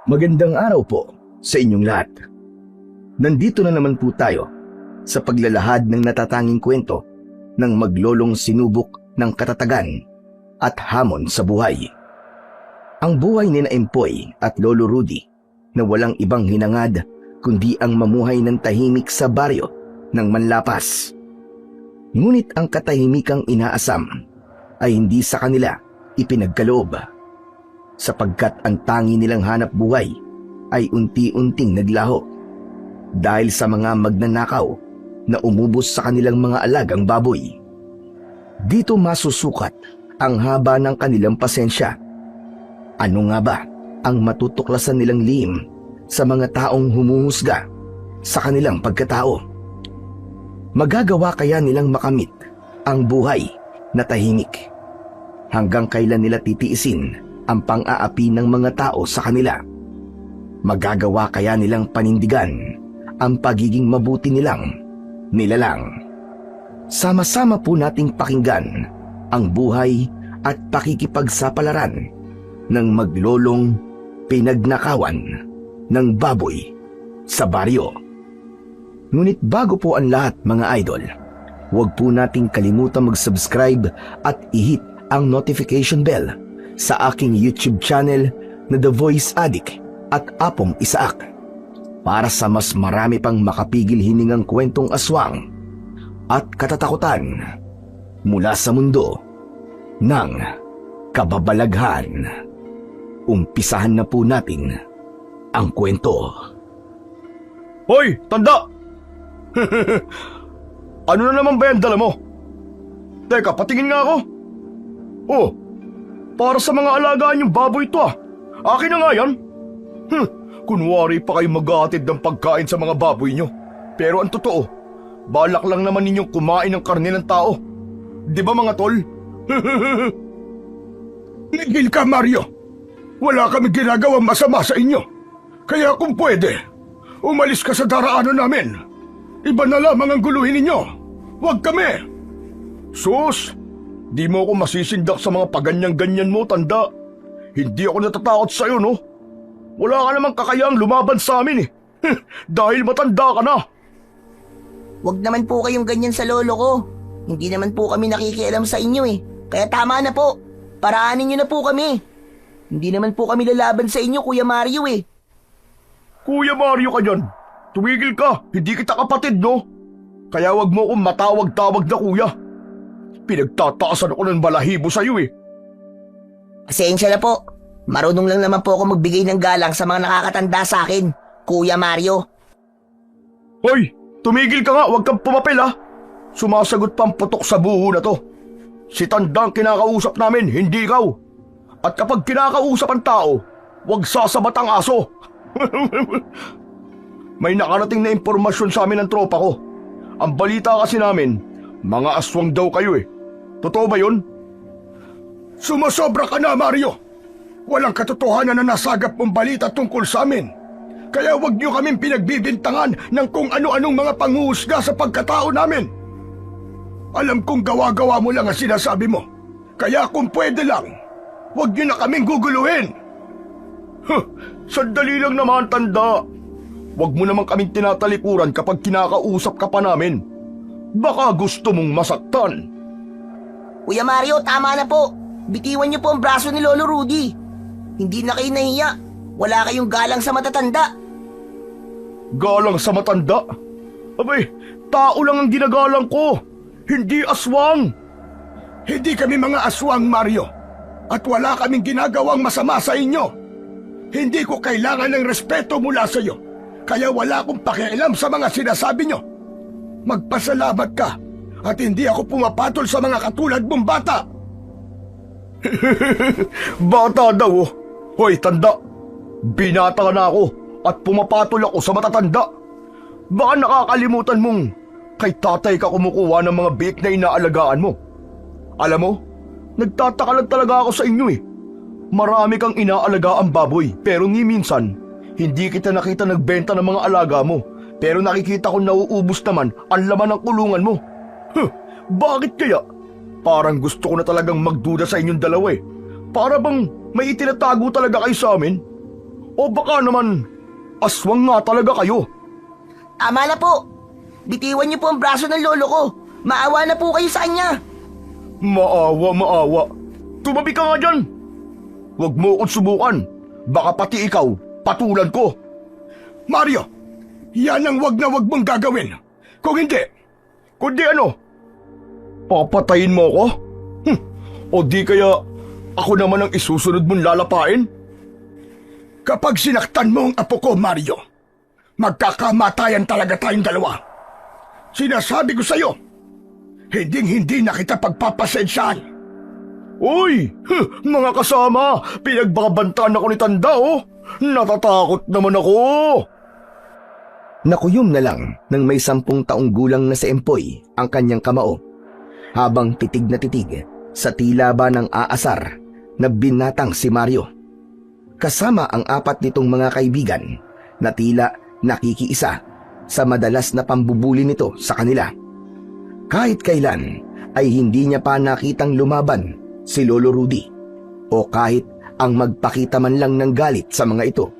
Magandang araw po sa inyong lahat. Nandito na naman po tayo sa paglalahad ng natatanging kwento ng maglolong sinubok ng katatagan at hamon sa buhay. Ang buhay ni na Empoy at Lolo Rudy na walang ibang hinangad kundi ang mamuhay ng tahimik sa baryo ng Manlapas. Ngunit ang katahimikang inaasam ay hindi sa kanila ipinagkaloob, sapagkat ang tangi nilang hanap buhay ay unti-unting naglaho dahil sa mga magnanakaw na umubos sa kanilang mga alagang baboy. Dito masusukat ang haba ng kanilang pasensya. Ano nga ba ang matutuklasan nilang lihim sa mga taong humuhusga sa kanilang pagkatao? Magagawa kaya nilang makamit ang buhay na tahimik? Hanggang kailan nila titiisin ang pang-aapi ng mga tao sa kanila? Magagawa kaya nilang panindigan ang pagiging mabuti nilang nilalang? Sama-sama po nating pakinggan ang buhay at pakikipagsapalaran ng maglolong pinagnakawan ng baboy sa baryo. Ngunit bago po ang lahat, mga idol, huwag po nating kalimutan mag-subscribe at i-hit ang notification bell sa aking YouTube channel na The Voice Addict at Apong Isaak para sa mas marami pang makapigil hiningang kwentong aswang at katatakutan mula sa mundo ng kababalaghan. Umpisahan na po natin ang kwento. Hoy, tanda! Ano na naman ba yan dala mo? Teka, patingin nga ako. Oh, para sa mga alagaan yung baboy ito ah. Akin na nga yan. Kunwari pa kayo mag-aatid ng pagkain sa mga baboy nyo. Pero ang totoo, balak lang naman ninyong kumain ng karne ng tao. Di ba mga tol? Nigil ka, Mario. Wala kami ginagawang masama sa inyo. Kaya kung pwede, umalis ka sa daraanan namin. Iba na lamang ang guluhin ninyo. Huwag kami. Sus! Di mo ako masisindak sa mga paganyan-ganyan mo, tanda. Hindi ako natatakot sa'yo, no? Wala ka namang kakayang lumaban sa amin, eh. Dahil matanda ka na. Huwag naman po kayong ganyan sa lolo ko. Hindi naman po kami nakikialam sa inyo eh. Kaya tama na po. Paraanin nyo na po kami. Hindi naman po kami lalaban sa inyo, Kuya Mario eh. Kuya Mario ka dyan. Tumigil ka. Hindi kita kapatid, no? Kaya wag mo akong matawag-tawag na kuya. Pinagtataasan ako ng balahibo sa'yo eh. Pasensya na po. Marunong lang naman po ako magbigay ng galang sa mga nakakatanda sa akin, Kuya Mario. Hoy, tumigil ka nga. Wag kang pumapel ha. Sumasagot pa ang putok sa buho na to. Si Tandang kinakausap namin, hindi ikaw. At kapag kinakausap ang tao, wag sasabat ang aso. May nakarating na impormasyon sa amin ng tropa ko. Ang balita kasi namin, mga aswang daw kayo eh. Totoo ba yun? Sumasobra ka na, Mario. Walang katotohanan na nasagap mong balita tungkol sa amin. Kaya huwag niyo kaming pinagbibintangan ng kung ano-anong mga panghuhusga sa pagkatao namin. Alam kong gawa-gawa mo lang ang sinasabi mo. Kaya kung pwede lang, huwag niyo na kaming guguluhin. Sandali lang naman, tanda. Huwag mo naman kaming tinatalikuran kapag kinakausap ka pa namin. Baka gusto mong masaktan. Kuya Mario, tama na po. Bitiwan niyo po ang braso ni Lolo Rudy. Hindi na kayo nahiya. Wala kayong galang sa matatanda. Galang sa matanda? Abay, tao lang ang ginagalang ko. Hindi aswang. Hindi kami mga aswang, Mario. At wala kaming ginagawang masama sa inyo. Hindi ko kailangan ng respeto mula sa iyo. Kaya wala akong pakialam sa mga sinasabi nyo. Magpasalamat ka at hindi ako pumapatol sa mga katulad mong bata. Bata daw oh. Hoy, tanda. Binata na ako at pumapatol ako sa matatanda. Baka nakakalimutan mong kay tatay ka kumukuha ng mga biik na inaalagaan mo. Alam mo, nagtataka lang talaga ako sa inyo eh. Marami kang inaalagaan baboy pero ni minsan, hindi kita nakita nagbenta ng mga alaga mo. Pero nakikita ko nauubos naman ang laman ng kulungan mo. Bakit kaya? Parang gusto ko na talagang magduda sa inyong dalawa eh. Para bang may itinatago talaga kayo sa amin? O baka naman, aswang nga talaga kayo. Tama na po. Bitiwan niyo po ang braso ng lolo ko. Maawa na po kayo sa kanya. Maawa. Tumabi ka nga dyan. Huwag mo akong subukan. Baka pati ikaw, patulan ko. Mario, yan ang wag na wag mong gagawin. Kung hindi, Kundi ano? Papatayin mo ako? O di kaya ako naman ang isusunod mong lalapain? kapag sinaktan mo ang apo ko, Mario, magkakamatayan talaga tayong dalawa. Sinasabi ko sa'yo, hinding-hindi na kita pagpapasensyahan. Uy! Mga kasama! Pinagbabantaan ako ni Tanda, oh! Natatakot naman ako! Nakuyom na lang nang may 10 taong gulang na si Empoy ang kanyang kamao, habang titig na titig sa tila ba ng aasar na binatang si Mario. Kasama ang 4 nitong mga kaibigan na tila nakikiisa sa madalas na pambubuli nito sa kanila. Kahit kailan ay hindi niya pa nakitang lumaban si Lolo Rudy o kahit ang magpakita man lang ng galit sa mga ito.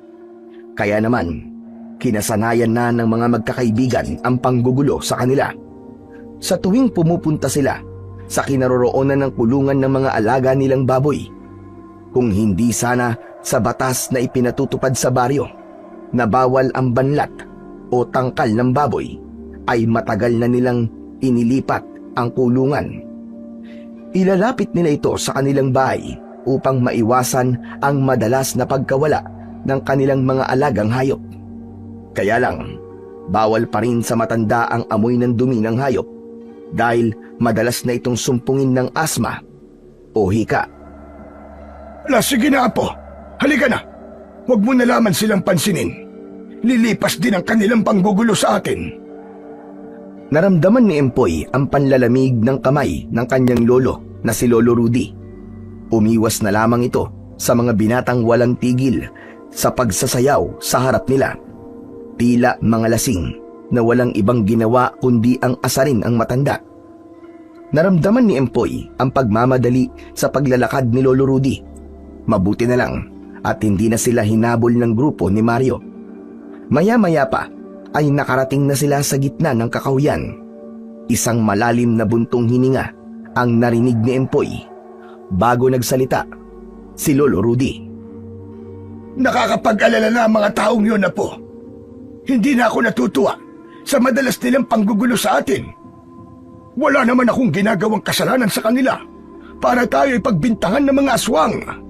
Kaya naman, kinasanayan na ng mga magkakaibigan ang panggugulo sa kanila. Sa tuwing pumupunta sila sa kinaroroonan ng kulungan ng mga alaga nilang baboy, kung hindi sana sa batas na ipinatutupad sa baryo na bawal ang banlat o tangkal ng baboy, ay matagal na nilang inilipat ang kulungan. Ilalapit nila ito sa kanilang bahay upang maiwasan ang madalas na pagkawala ng kanilang mga alagang hayop. Kaya lang, bawal pa rin sa matanda ang amoy ng dumi ng hayop dahil madalas na itong sumpungin ng asma o hika. Sige na, apo. Halika na. Huwag mo na lamang silang pansinin. Lilipas din ang kanilang panggugulo sa atin. Naramdaman ni Empoy ang panlalamig ng kamay ng kanyang lolo na si Lolo Rudy. Umiwas na lamang ito sa mga binatang walang tigil sa pagsasayaw sa harap nila. Tila mga lasing na walang ibang ginawa kundi ang asarin ang matanda. Naramdaman ni Empoy ang pagmamadali sa paglalakad ni Lolo Rudy. Mabuti na lang at hindi na sila hinabol ng grupo ni Mario. Maya-maya pa ay nakarating na sila sa gitna ng kakahuyan. Isang malalim na buntong hininga ang narinig ni Empoy bago nagsalita si Lolo Rudy. Nakakapag-alala na ang mga taong yun, apo. Hindi na ako natutuwa sa madalas nilang panggugulo sa atin. Wala naman akong ginagawang kasalanan sa kanila para tayo ipagbintangan ng mga aswang.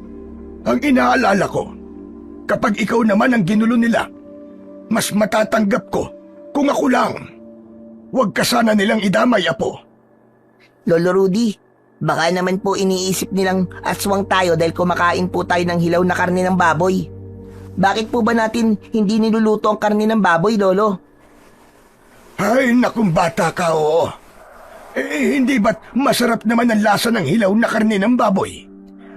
Ang inaalala ko, kapag ikaw naman ang ginulo nila, mas matatanggap ko kung ako lang. Huwag ka sana nilang idamay, apo. Lolo Rudy, baka naman po iniisip nilang aswang tayo dahil kumakain po tayo ng hilaw na karne ng baboy. Bakit po ba natin hindi niluluto ang karne ng baboy, Lolo? Ay, nakong bata ka, oo. Hindi ba't masarap naman ang lasa ng hilaw na karne ng baboy?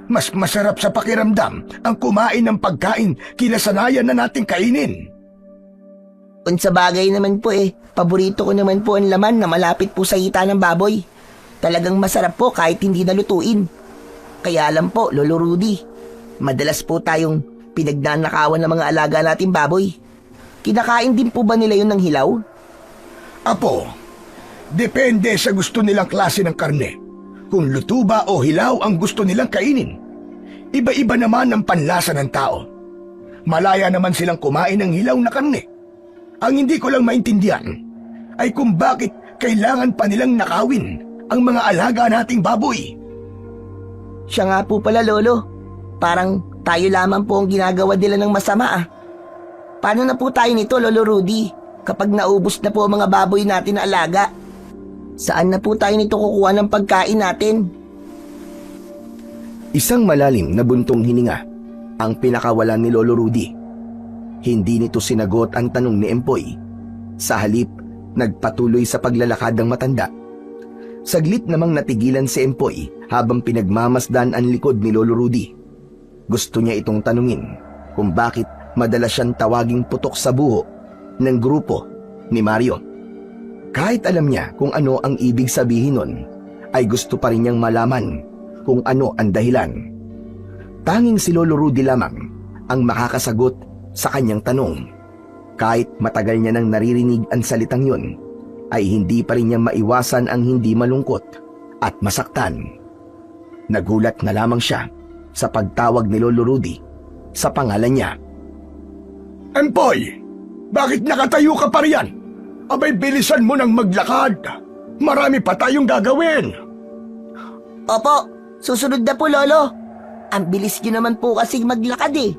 Mas masarap sa pakiramdam ang kumain ng pagkain kinasanayan na nating kainin. Kung sa bagay naman po paborito ko naman po ang laman na malapit po sa hita ng baboy. Talagang masarap po kahit hindi nalutuin. Kaya alam po, Lolo Rudy, madalas po tayong pinagnanakawan ng mga alaga nating baboy. Kinakain din po ba nila yun ng hilaw? Apo, depende sa gusto nilang klase ng karne. Kung luto ba o hilaw ang gusto nilang kainin. Iba-iba naman ang panlasa ng tao. Malaya naman silang kumain ng hilaw na karne. Ang hindi ko lang maintindihan ay kung bakit kailangan pa nilang nakawin ang mga alaga nating baboy. Siya nga po pala, Lolo. Parang tayo lamang po ang ginagawa nila ng masama. Paano na po tayo nito, Lolo Rudy, kapag naubos na po ang mga baboy natin na alaga? Saan na po tayo nito kukuha ng pagkain natin? Isang malalim na buntong hininga ang pinakawalan ni Lolo Rudy. Hindi nito sinagot ang tanong ni Empoy. Sa halip, nagpatuloy sa paglalakad ng matanda. Saglit namang natigilan si Empoy habang pinagmamasdan ang likod ni Lolo Rudy. Gusto niya itong tanungin kung bakit madalas siyang tawaging putok sa buho ng grupo ni Mario. Kahit alam niya kung ano ang ibig sabihin nun, ay gusto pa rin niyang malaman kung ano ang dahilan. Tanging si Lolo Rudy lamang ang makakasagot sa kanyang tanong. Kahit matagal niya nang naririnig ang salitang yun, ay hindi pa rin niya maiwasan ang hindi malungkot at masaktan. Nagulat na lamang siya sa pagtawag ni Lolo Rudy sa pangalan niya. Empoy, bakit nakatayo ka pa riyan? Abay, bilisan mo nang maglakad. Marami pa tayong gagawin. Opo, susunod na po, Lolo. Ang bilis niyo naman po kasing maglakad eh.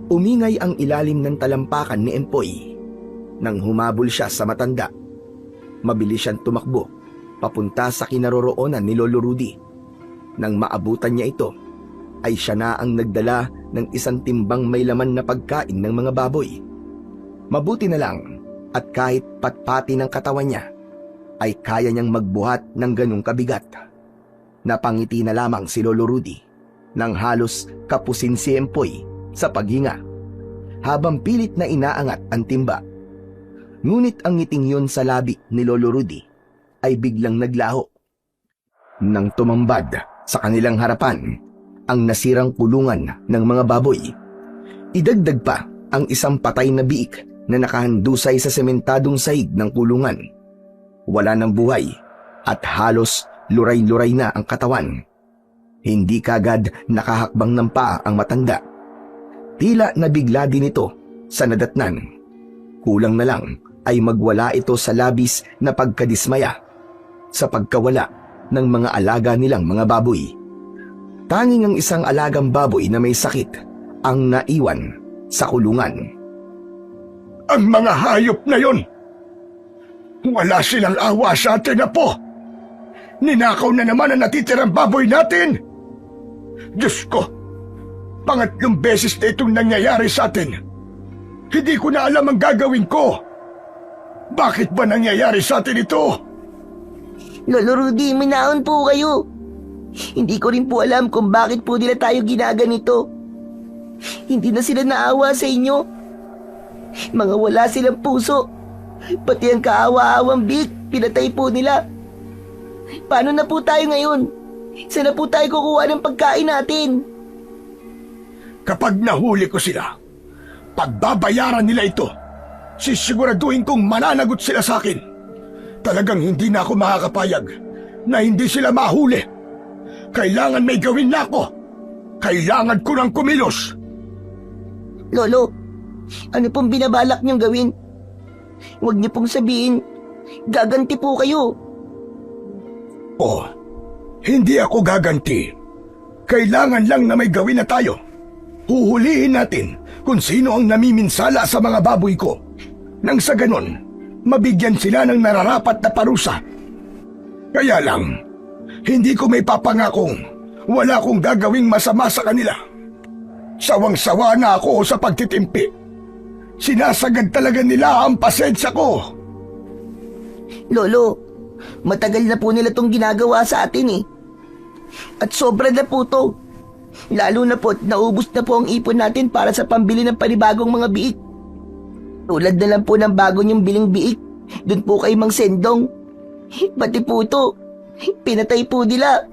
Umingay ang ilalim ng talampakan ni Empoy nang humabol siya sa matanda. Mabilis siyang tumakbo papunta sa kinaroroonan ni Lolo Rudy. Nang maabutan niya ito, ay siya na ang nagdala ng isang timbang may laman na pagkain ng mga baboy. Mabuti na lang at kahit patpati ng katawan niya, ay kaya niyang magbuhat ng ganong kabigat. Napangiti na lamang si Lolo Rudy nang halos kapusin si Empoy sa paghinga, habang pilit na inaangat ang timba. Ngunit ang ngiting yun sa labi ni Lolo Rudy ay biglang naglaho. Nang tumambad sa kanilang harapan ang nasirang kulungan ng mga baboy, idagdag pa ang isang patay na biik na nakahandusay sa sementadong sahig ng kulungan. Wala ng buhay at halos luray-luray na ang katawan. Hindi kagad nakahakbang ng paa ang matanda. Tila nabigla din ito sa nadatnan. Kulang na lang ay magwala ito sa labis na pagkadismaya sa pagkawala ng mga alaga nilang mga baboy. Tanging ang isang alagang baboy na may sakit ang naiwan sa kulungan. Ang mga hayop na yon! Wala silang awa sa atin, Apo! Ninakaw na naman ang natitirang baboy natin! Diyos ko! Pangatlong beses na itong nangyayari sa atin. Hindi ko na alam ang gagawin ko. Bakit ba nangyayari sa atin ito? Lolo Rudy, minaon po kayo. Hindi ko rin po alam kung bakit po nila tayo ginaganito. Hindi na sila naawa sa inyo. Mga wala silang puso. Pati ang kaawa-awang big, pinatay po nila. Paano na po tayo ngayon? Saan na po tayo kukuha ng pagkain natin? Kapag nahuli ko sila, pagbabayaran nila ito, sisiguraduhin kong mananagot sila sa akin. Talagang hindi na ako makakapayag na hindi sila mahuli. Kailangan may gawin na ako. Kailangan ko ng kumilos. Lolo, ano pong binabalak niyong gawin? Huwag niyo pong sabihin, gaganti po kayo. Oh, hindi ako gaganti. Kailangan lang na may gawin na tayo. Huhulihin natin kung sino ang namiminsala sa mga baboy ko. Nang sa ganon, mabigyan sila ng nararapat na parusa. Kaya lang, hindi ko may papangakong wala akong gagawing masama sa kanila. Sawang-sawa na ako sa pagtitimpi. Sinasagad talaga nila ang pasensya ko. Lolo, matagal na po nila tong ginagawa sa atin eh. At sobra na po to. Lalo na po, naubos na po ang ipon natin para sa pambili ng panibagong mga biik. Tulad na lang po ng bago niyong biling biik, dun po kay Mang Sendong. Pati po ito, pinatay po nila.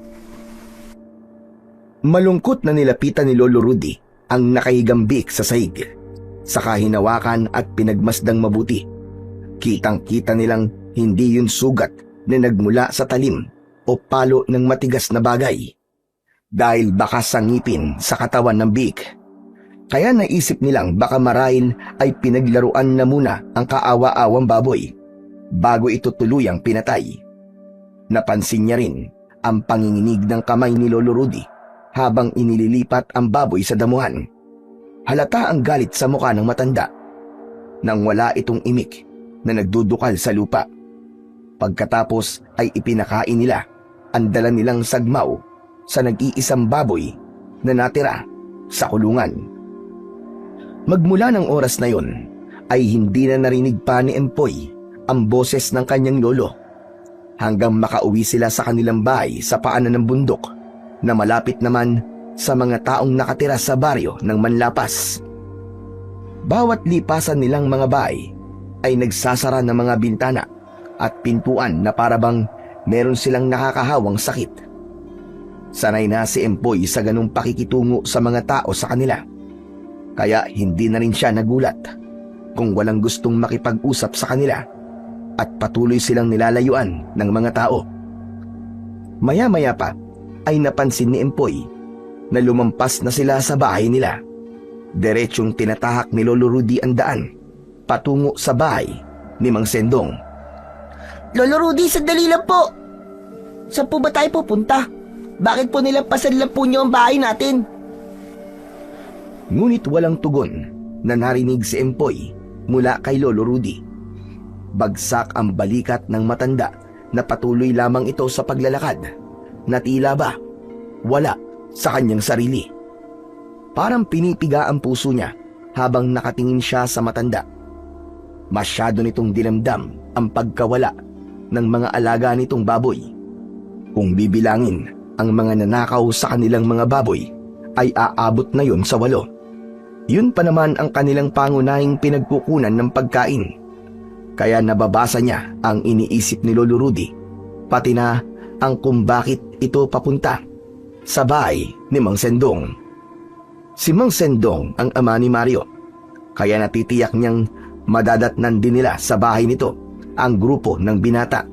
Malungkot na nilapitan ni Lolo Rudy ang nakahigang biik sa sahig. Saka hinawakan at pinagmasdang mabuti. Kitang-kita nilang hindi yun sugat na nagmula sa talim o palo ng matigas na bagay. Dahil bakas sa ngipin sa katawan ng biik. Kaya naisip nilang baka marahil ay pinaglaruan na muna ang kaawa-awang baboy bago ito tuluyang pinatay. Napansin niya rin ang panginginig ng kamay ni Lolo Rudy habang inililipat ang baboy sa damuhan. Halata ang galit sa mukha ng matanda nang wala itong imik na nagdudukal sa lupa. Pagkatapos ay ipinakain nila ang dala nilang sagmaw sa nag-iisang baboy na natira sa kulungan. Magmula ng oras na yon ay hindi na narinig pa ni Empoy ang boses ng kanyang lolo hanggang makauwi sila sa kanilang bahay sa paanan ng bundok na malapit naman sa mga taong nakatira sa baryo ng Manlapas. Bawat lipasan nilang mga bahay ay nagsasara ng mga bintana at pintuan na parabang meron silang nakakahawang sakit. Sanay na si Empoy sa ganung pakikitungo sa mga tao sa kanila. Kaya hindi na rin siya nagulat kung walang gustong makipag-usap sa kanila at patuloy silang nilalayuan ng mga tao. Maya-maya pa ay napansin ni Empoy na lumampas na sila sa bahay nila. Diretsyong tinatahak ni Lolo Rudy ang daan patungo sa bahay ni Mang Sendong. Lolo Rudy, sandali lang po. Saan po ba tayo pupunta? Bakit po nilampasan lang po niyo ang bahay natin? Ngunit walang tugon na narinig si Empoy mula kay Lolo Rudy. Bagsak ang balikat ng matanda na patuloy lamang ito sa paglalakad na tila ba wala sa kanyang sarili. Parang pinipiga ang puso niya habang nakatingin siya sa matanda. Masyado nitong dinamdam ang pagkawala ng mga alaga nitong baboy. Kung bibilangin ang mga nanakaw sa kanilang mga baboy, ay aabot na yon sa 8. Yun pa naman ang kanilang pangunahing pinagkukunan ng pagkain. Kaya nababasa niya ang iniisip ni Lolo Rudy, pati na ang kung bakit ito papunta sa bahay ni Mang Sendong. Si Mang Sendong ang ama ni Mario, kaya natitiyak niyang madadatnan din nila sa bahay nito ang grupo ng binata.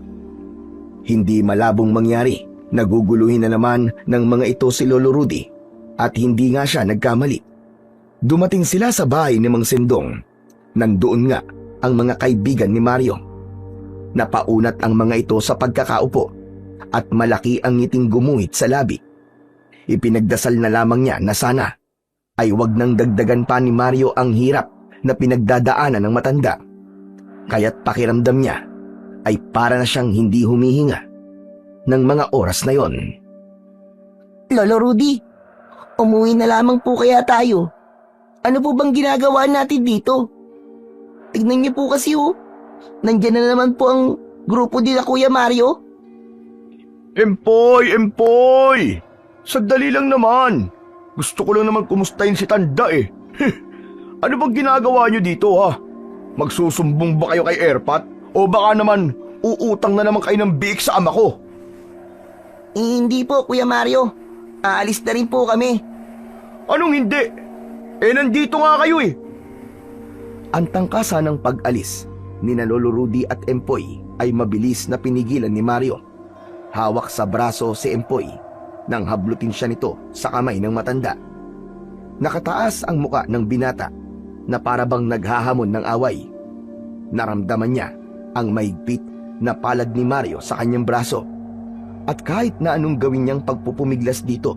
Hindi malabong mangyari, naguguluhin na naman ng mga ito si Lolo Rudy at hindi nga siya nagkamali. Dumating sila sa bahay ni Mang Sendong. Nandoon nga ang mga kaibigan ni Mario. Napaunat ang mga ito sa pagkakaupo at malaki ang ngiting gumuhit sa labi. Ipinagdasal na lamang niya na sana ay wag nang dagdagan pa ni Mario ang hirap na pinagdadaanan ng matanda. Kaya't pakiramdam niya ay para na siyang hindi humihinga ng mga oras na yon. Lolo Rudy, umuwi na lamang po kaya tayo. Ano po bang ginagawa natin dito? Tignan niyo po kasi nandyan na naman po ang grupo nila Kuya Mario. Empoy! Empoy! Sandali lang naman. Gusto ko lang naman kumustahin si Tanda eh. Ano bang ginagawa niyo dito ha? Magsusumbong ba kayo kay Airpat? O baka naman uutang na naman kayo ng biik sa ama ko? Hindi po, Kuya Mario. Aalis na rin po kami. Anong hindi? Nandito nga kayo eh. Ang tangkasa ng pag-alis ni na Lolo Rudy at Empoy ay mabilis na pinigilan ni Mario. Hawak sa braso si Empoy nang hablutin siya nito sa kamay ng matanda. Nakataas ang muka ng binata na parabang naghahamon ng away. Naramdaman niya ang mahigpit na palad ni Mario sa kanyang braso. At kahit na anong gawin niyang pagpupumiglas dito,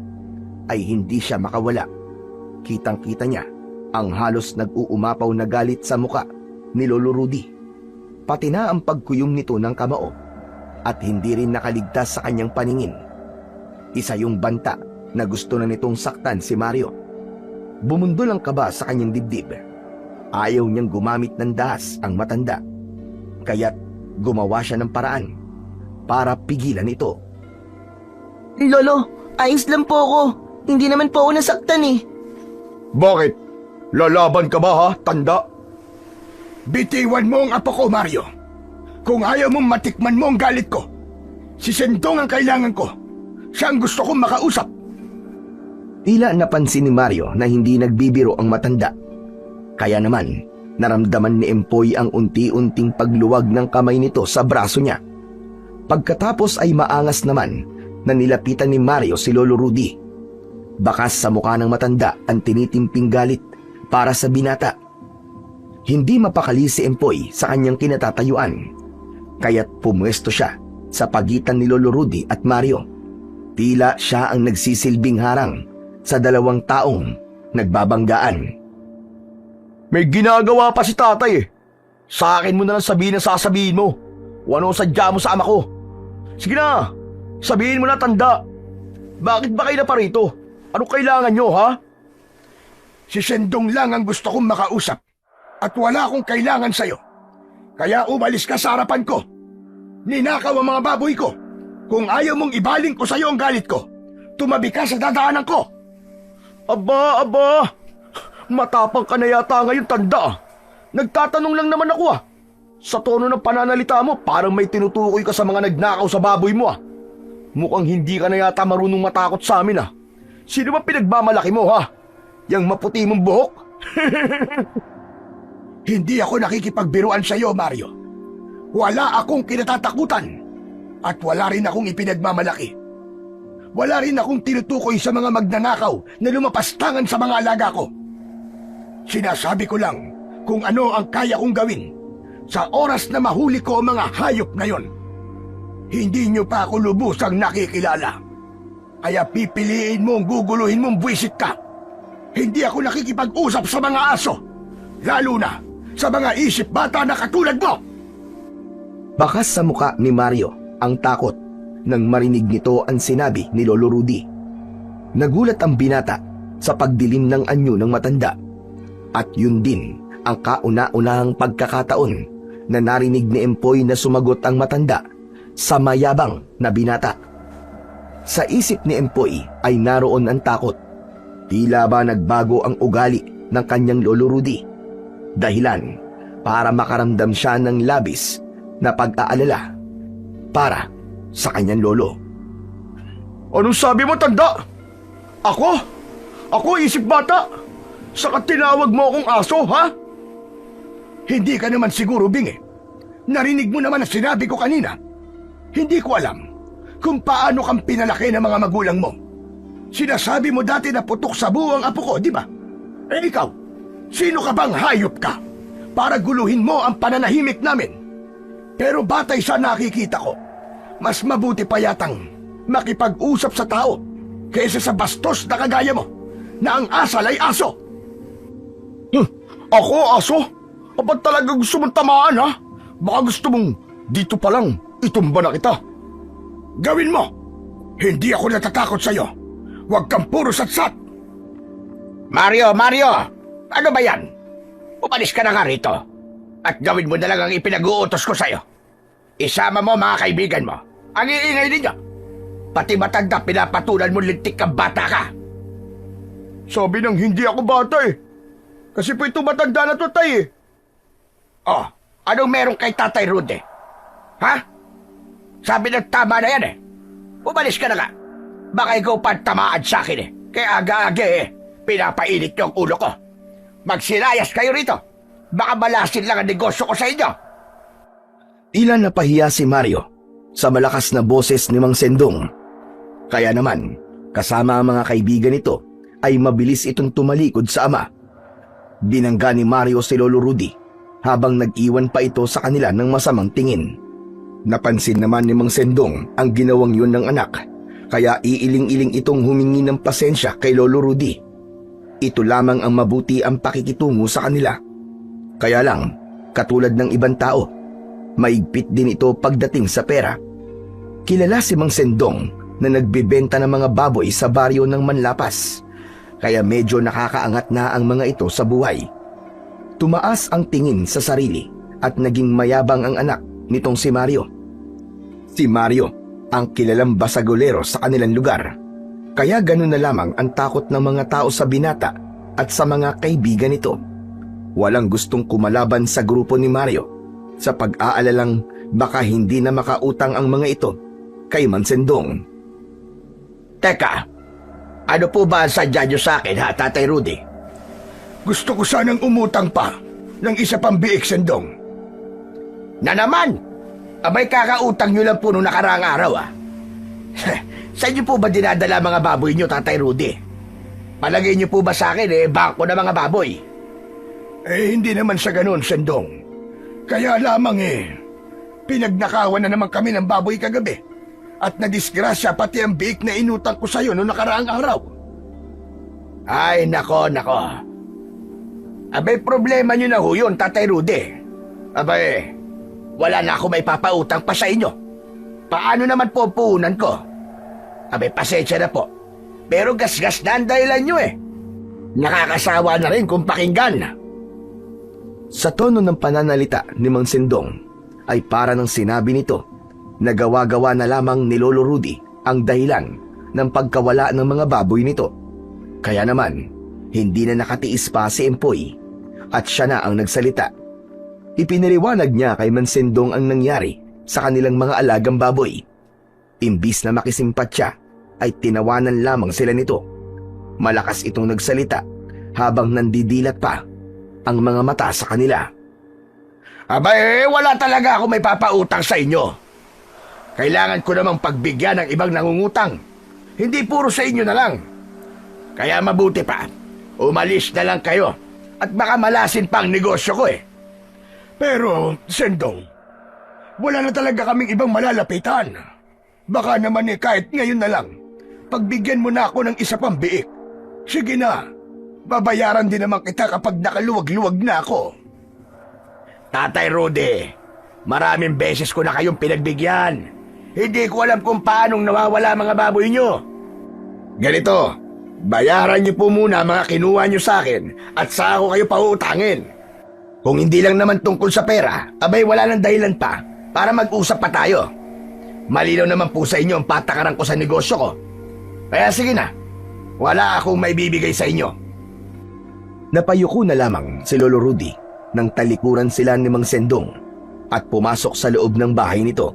ay hindi siya makawala. Kitang-kita niya ang halos nag-uumapaw na galit sa muka ni Lolo Rudy. Pati na ang pagkuyom nito ng kamao at hindi rin nakaligtas sa kanyang paningin. Isa yung banta na gusto na nitong saktan si Mario. Bumundol ang kaba sa kanyang dibdib. Ayaw niyang gumamit ng dahas ang matanda. Kaya't gumawa siya ng paraan para pigilan ito. Lolo, ayos lang po ako. Hindi naman po ako nasaktan eh. Bakit? Lalaban ka ba ha, Tanda? Bitiwan mo ang apo ko, Mario. Kung ayaw mong matikman mo ang galit ko, si Sendong ang kailangan ko. Siya ang gusto kong makausap. Tila napansin ni Mario na hindi nagbibiro ang matanda. Kaya naman, naramdaman ni Empoy ang unti-unting pagluwag ng kamay nito sa braso niya. Pagkatapos ay maangas naman na nilapitan ni Mario si Lolo Rudy. Bakas sa mukha ng matanda ang tinitimping galit para sa binata. Hindi mapakali si Empoy sa kanyang kinatatayuan, kaya't pumwesto siya sa pagitan ni Lolo Rudy at Mario. Tila siya ang nagsisilbing harang sa dalawang taong nagbabanggaan. May ginagawa pa si tatay eh. Sa akin mo na lang sabihin ang sasabihin mo. O ano sadya mo sa ama ko. Sige na, sabihin mo na, Tanda. Bakit ba kayo na parito? Ano kailangan nyo ha? Si Sendong lang ang gusto kong makausap at wala akong kailangan sa'yo. Kaya umalis ka sa harapan ko. Ninakaw ang mga baboy ko. Kung ayaw mong ibaling ko sa'yo ang galit ko, tumabi ka sa dadaanan ko. Aba, matapang ka na yata ngayon, Tanda. Nagtatanong lang naman ako ah. Sa tono ng pananalita mo, parang may tinutukoy ka sa mga nagnakaw sa baboy mo ah. Mukhang hindi ka na yata marunong matakot sa amin ah. Sino ba pinagmamalaki mo ha? Yang maputi mong buhok Hindi ako nakikipagbiruan sa iyo, Mario. Wala akong kinatatakutan at wala rin akong ipinagmamalaki. Wala rin akong tinutukoy sa mga magnanakaw na lumapastangan sa mga alaga ko. Sinasabi ko lang kung ano ang kaya kong gawin sa oras na mahuli ko ang mga hayop na yon. Hindi niyo pa ako lubusang nakikilala. Kaya pipiliin mong guguluhin mong buwisit ka. Hindi ako nakikipag-usap sa mga aso. Lalo na sa mga isip bata na katulad mo. Bakas sa muka ni Mario ang takot nang marinig nito ang sinabi ni Lolo Rudy. Nagulat ang binata sa pagdilim ng anyo ng matanda. At yun din ang kauna-unahang pagkakataon na narinig ni Empoy na sumagot ang matanda sa mayabang na binata. Sa isip ni Empoy ay naroon ang takot. Tila ba nagbago ang ugali ng kanyang Lolo Rudy? Dahilan para makaramdam siya ng labis na pag-aalala para sa kanyang lolo. Anong sabi mo, tanda? Ako? Ako, isip bata? Saka tinawag mo akong aso, ha? Hindi ka naman siguro, Bing, eh. Narinig mo naman ang sinabi ko kanina. Hindi ko alam kung paano kang pinalaki ng mga magulang mo. Sinasabi mo dati na putok sa buo ang apo ko, di ba? Eh ikaw, sino ka bang hayop ka para guluhin mo ang pananahimik namin? Pero batay sa nakikita ko, mas mabuti pa yatang makipag-usap sa tao kaysa sa bastos na kagaya mo na ang asal ay aso. Ako, aso? Ba't talaga gusto mong tamaan, ha? Baka gusto mong dito pa lang itumba na kita. Gawin mo! Hindi ako natatakot sa'yo. Huwag kang puro satsat! Mario! Ano ba yan? Umalis ka na nga rito. At gawin mo na lang ang ipinag-uutos ko sa'yo. Isama mo mga kaibigan mo. Ang iingay ninyo. Pati matanda pinapatulan mo lintik kang bata ka. Sabi nang hindi ako bata eh. Kasi po ito matanda na to, tay eh. Oh, anong meron kay Tatay Rudy? Ha? Sabi ng tama na yan eh. Umalis ka na nga. Baka ikaw pa tamaan sa akin eh. Kaya aga-aga eh. Pinapainit niyo ang ulo ko. Magsilayas kayo rito. Baka malasin lang ang negosyo ko sa inyo. Tila napahiya si Mario sa malakas na boses ni Mang Sendong. Kaya naman, kasama ang mga kaibigan nito, ay mabilis itong tumalikod sa ama. Binangga ni Mario si Lolo Rudy habang nag-iwan pa ito sa kanila ng masamang tingin. Napansin naman ni Mang Sendong ang ginawang yun ng anak, kaya iiling-iling itong humingi ng pasensya kay Lolo Rudy. Ito lamang ang mabuti ang pakikitungo sa kanila. Kaya lang, katulad ng ibang tao, maigpit din ito pagdating sa pera. Kilala si Mang Sendong na nagbebenta ng mga baboy sa baryo ng Manlapas, kaya medyo nakakaangat na ang mga ito sa buhay. Tumaas ang tingin sa sarili at naging mayabang ang anak nitong si Mario. Si Mario ang kilalang basagolero sa kanilang lugar, kaya ganun na lamang ang takot ng mga tao sa binata at sa mga kaibigan nito. Walang gustong kumalaban sa grupo ni Mario sa pag-aalalang baka hindi na makautang ang mga ito kay Mang Sendong. Teka, ano po ba ang sadya niyo sa akin, ha, Tatay Rudy? Gusto ko sanang umutang pa ng isa pang biik, Sendong. Na naman! Abay kakautang nyo lang po nung nakaraang araw, ah. Saan nyo po ba dinadala mga baboy nyo, Tatay Rudy? Palagay nyo po ba sa akin, bangko na mga baboy? Hindi naman sa ganun, Sendong. Kaya lamang pinagnakawan na naman kami ng baboy kagabi. At nadisgrasya pati ang biik na inutang ko sa'yo noong nakaraang araw. Ay, nako. Abay, problema nyo na ho yun, Tatay Rudy. Abay, wala na ako may papautang pa sa inyo. Paano naman po ang puhunan ko? Abay, pasensya na po. Pero gasgas na ang dahilan nyo eh. Nakakasawa na rin kung pakinggan. Sa tono ng pananalita ni Mang Sendong ay para nang sinabi nito na gawa-gawa na lamang ni Lolo Rudy ang dahilan ng pagkawala ng mga baboy nito. Kaya naman, hindi na nakatiis pa si Empoy at siya na ang nagsalita. Ipinaliwanag niya kay Mang Sendong ang nangyari sa kanilang mga alagang baboy. Imbis na makisimpat siya, ay tinawanan lamang sila nito. Malakas itong nagsalita habang nandidilat pa ang mga mata sa kanila. Abay, wala talaga ako may papautang sa inyo. Kailangan ko namang pagbigyan ng ibang nangungutang. Hindi puro sa inyo na lang. Kaya mabuti pa, umalis na lang kayo at baka malasin pa ang negosyo ko eh. Pero, Sendong, wala na talaga kaming ibang malalapitan. Baka naman kahit ngayon na lang, pagbigyan mo na ako ng isa pang biik. Sige na, babayaran din naman kita kapag nakaluwag-luwag na ako. Tatay Rudy, maraming beses ko na kayong pinagbigyan. Hindi ko alam kung paanong nawawala mga baboy nyo. Ganito, bayaran niyo po muna mga kinuha nyo sa akin at saka ko kayo pauutangin. Kung hindi lang naman tungkol sa pera, abay wala nang dahilan pa para mag-usap pa tayo. Malinaw naman po sa inyo ang patakaran ko sa negosyo ko. Kaya sige na, wala akong maibibigay sa inyo. Napayuko na lamang si Lolo Rudy nang talikuran sila ni Mang Sendong at pumasok sa loob ng bahay nito.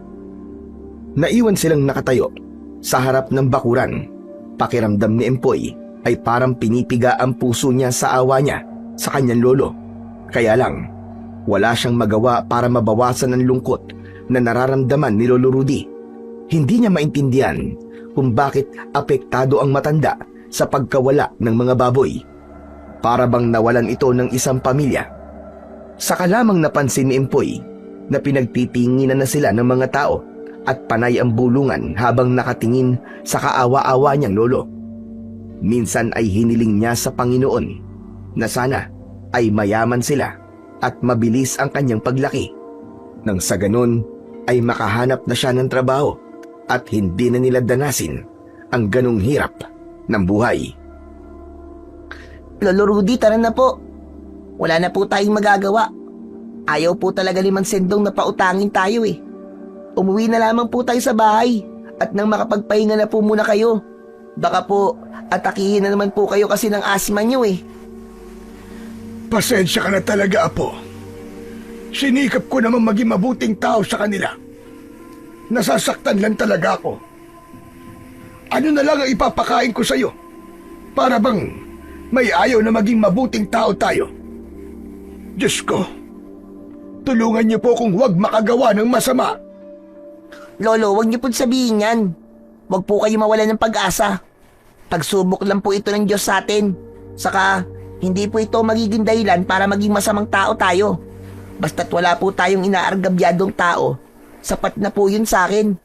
Naiwan silang nakatayo sa harap ng bakuran. Pakiramdam ni Empoy ay parang pinipiga ang puso niya sa awa niya sa kanyang lolo. Kaya lang, wala siyang magawa para mabawasan ang lungkot na nararamdaman ni Lolo Rudy. Hindi niya maintindihan kung bakit apektado ang matanda sa pagkawala ng mga baboy. Para bang nawalan ito ng isang pamilya. Saka lamang napansin ni Empoy na pinagtitinginan na sila ng mga tao at panay ang bulungan habang nakatingin sa kaawa-awa niyang lolo. Minsan ay hiniling niya sa Panginoon na sana ay mayaman sila at mabilis ang kanyang paglaki. Nang sa ganon ay makahanap na siya ng trabaho at hindi na nila danasin ang ganong hirap ng buhay. Lolo Rudy, tara na po. Wala na po tayong magagawa. Ayaw po talaga ni Mang Sendong na pautangin tayo eh. Umuwi na lamang po tayo sa bahay at nang makapagpahinga na po muna kayo. Baka po atakihin na naman po kayo kasi ng asma nyo eh. Pasensya ka na talaga, Apo. Sinikap ko naman maging mabuting tao sa kanila. Nasasaktan lang talaga ako. Ano na lang ang ipapakain ko sa'yo? Para bang may ayaw na maging mabuting tao tayo? Diyos ko, tulungan niyo po kung huwag makagawa ng masama. Lolo, huwag niyo po sabihin yan. Huwag po kayo mawalan ng pag-asa. Pagsubok lang po ito ng Diyos sa atin. Saka, hindi po ito magiging dahilan para maging masamang tao tayo. Basta't wala po tayong inaargabyadong tao, sapat na po yun sa akin.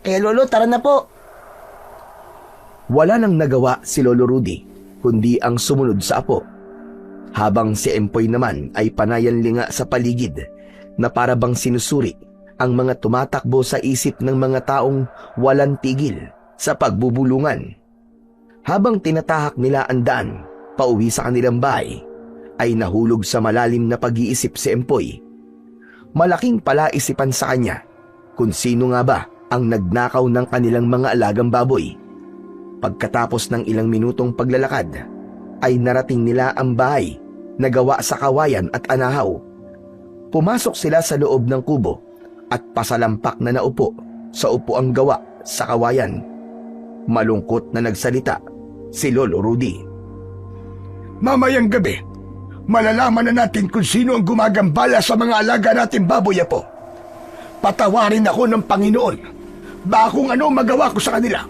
Kaya Lolo, tara na po. Wala nang nagawa si Lolo Rudy kundi ang sumunod sa apo. Habang si Empoy naman ay panayan linga sa paligid na para bang sinusuri ang mga tumatakbo sa isip ng mga taong walang tigil sa pagbubulungan. Habang tinatahak nila ang daan pauwi sa kanilang bahay, ay nahulog sa malalim na pag-iisip si Empoy. Malaking palaisipan sa kanya kung sino nga ba ang nagnakaw ng kanilang mga alagang baboy. Pagkatapos ng ilang minutong paglalakad, ay narating nila ang bahay na gawa sa kawayan at anahaw. Pumasok sila sa loob ng kubo at pasalampak na naupo sa upuang gawa sa kawayan. Malungkot na nagsalita si Lolo Rudy. Mamayang gabi, malalaman na natin kung sino ang gumagambala sa mga alaga natin baboy, Apo. Patawarin ako ng Panginoon. Baka kung ano magawa ko sa kanila.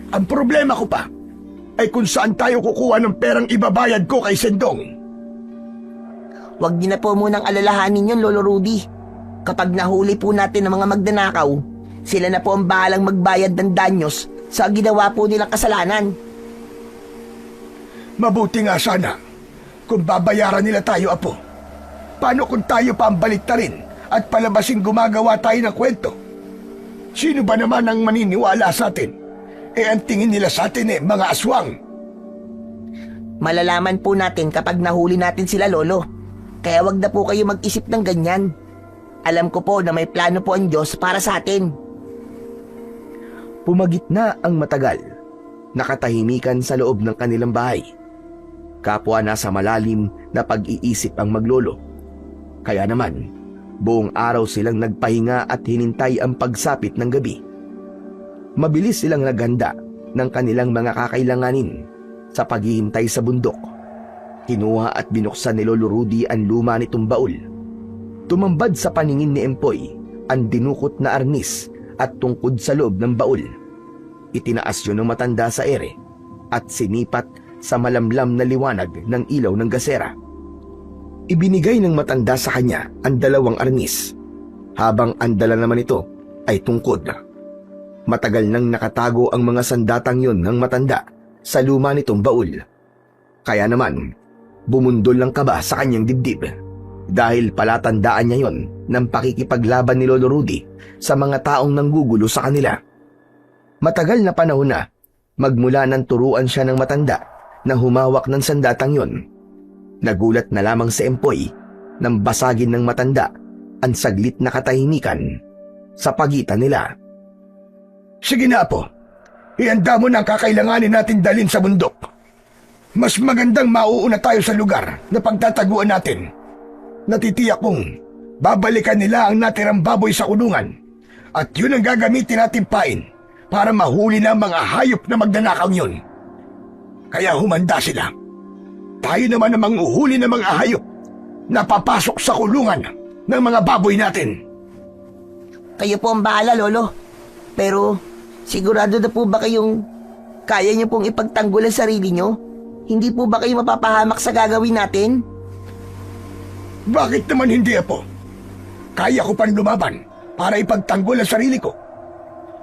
Ang problema ko pa ay kung saan tayo kukuha ng perang ibabayad ko kay Sendong. Huwag niyo na po munang alalahanin yun, Lolo Rudy. Kapag nahuli po natin ang mga magnanakaw, sila na po ang bahalang magbayad ng danyos sa ginawa po nilang kasalanan. Mabuti nga sana kung babayaran nila tayo, Apo. Paano kung tayo pa ang baliktarin at palabasing gumagawa tayo ng kwento? Sino ba naman ang maniniwala sa atin? Ang tingin nila sa atin mga aswang. Malalaman po natin kapag nahuli natin sila, Lolo. Kaya wag na po kayo mag-isip ng ganyan. Alam ko po na may plano po ang Diyos para sa atin. Pumagitna ang matagal, nakatahimikan sa loob ng kanilang bahay. Kapwa nasa malalim na pag-iisip ang maglolo. Kaya naman, buong araw silang nagpahinga at hinintay ang pagsapit ng gabi. Mabilis silang naghanda ng kanilang mga kakailanganin sa paghihintay sa bundok Kinuha at binuksan ni Lolo Rudy ang luma nitong baul. Tumambad sa paningin ni Empoy ang dinukot na arnis at tungkod sa loob ng baul. Itinaas yun ng matanda sa ere at sinipat sa malamlam na liwanag ng ilaw ng gasera. Ibinigay ng matanda sa kanya ang 2 arnis, habang ang dala naman ito ay tungkod. Matagal nang nakatago ang mga sandatang yon ng matanda sa luma nitong baul. Kaya naman, bumundol ng kaba sa kanyang dibdib dahil palatandaan niya yon ng pakikipaglaban ni Lolo Rudy sa mga taong nanggugulo sa kanila. Matagal na panahon na magmula nang turuan siya ng matanda na humawak ng sandatang yon. Nagulat na lamang si Empoy nang basagin ng matanda ang saglit na katahimikan sa pagitan nila. Sige na, Apo. Ihanda mo na ang kakailanganin natin dalhin sa bundok. Mas magandang mauuna tayo sa lugar na pagtataguan natin. Natitiyak kong babalikan nila ang natirang baboy sa kulungan at yun ang gagamitin natin pain para mahuli na ang mga hayop na magnanakaw yun. Kaya humanda sila. Tayo naman ang manghuhuli ng mga hayop na papasok sa kulungan ng mga baboy natin. Kayo po ang bahala, Lolo. Pero sigurado na po ba kayong kaya niyo pong ipagtanggol ang sarili niyo? Hindi po ba kayo mapapahamak sa gagawin natin? Bakit naman hindi, Apo? Kaya ko pang lumaban para ipagtanggol ang sarili ko.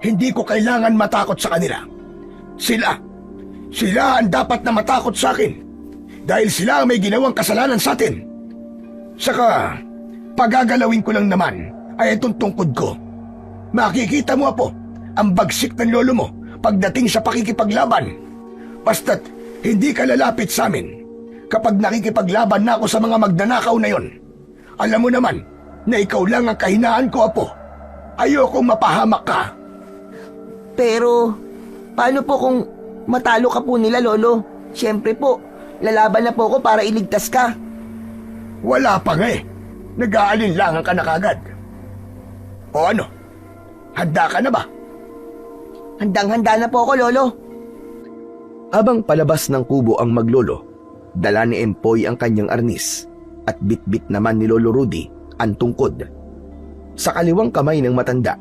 Hindi ko kailangan matakot sa kanila. Sila ang dapat na matakot sa akin dahil sila ang may ginawang kasalanan sa atin. Saka, pagagalawin ko lang naman ay itong tungkod ko. Makikita mo, Apo, ang bagsik ng lolo mo pagdating sa pakikipaglaban. Basta't hindi ka lalapit sa amin kapag nakikipaglaban na ako sa mga magnanakaw na yon. Alam mo naman na ikaw lang ang kahinaan ko, Apo. Ayokong mapahamak ka. Pero paano po kung matalo ka po nila, Lolo? Siyempre po, lalaban na po ako para iligtas ka. Wala pa nga eh. Nag-aalinlangan ka na kagad. O ano? Handa ka na ba? Handang-handa na po ako, Lolo. Habang palabas ng kubo ang maglolo, dala ni Empoy ang kanyang arnis at bitbit naman ni Lolo Rudy ang tungkod. Sa kaliwang kamay ng matanda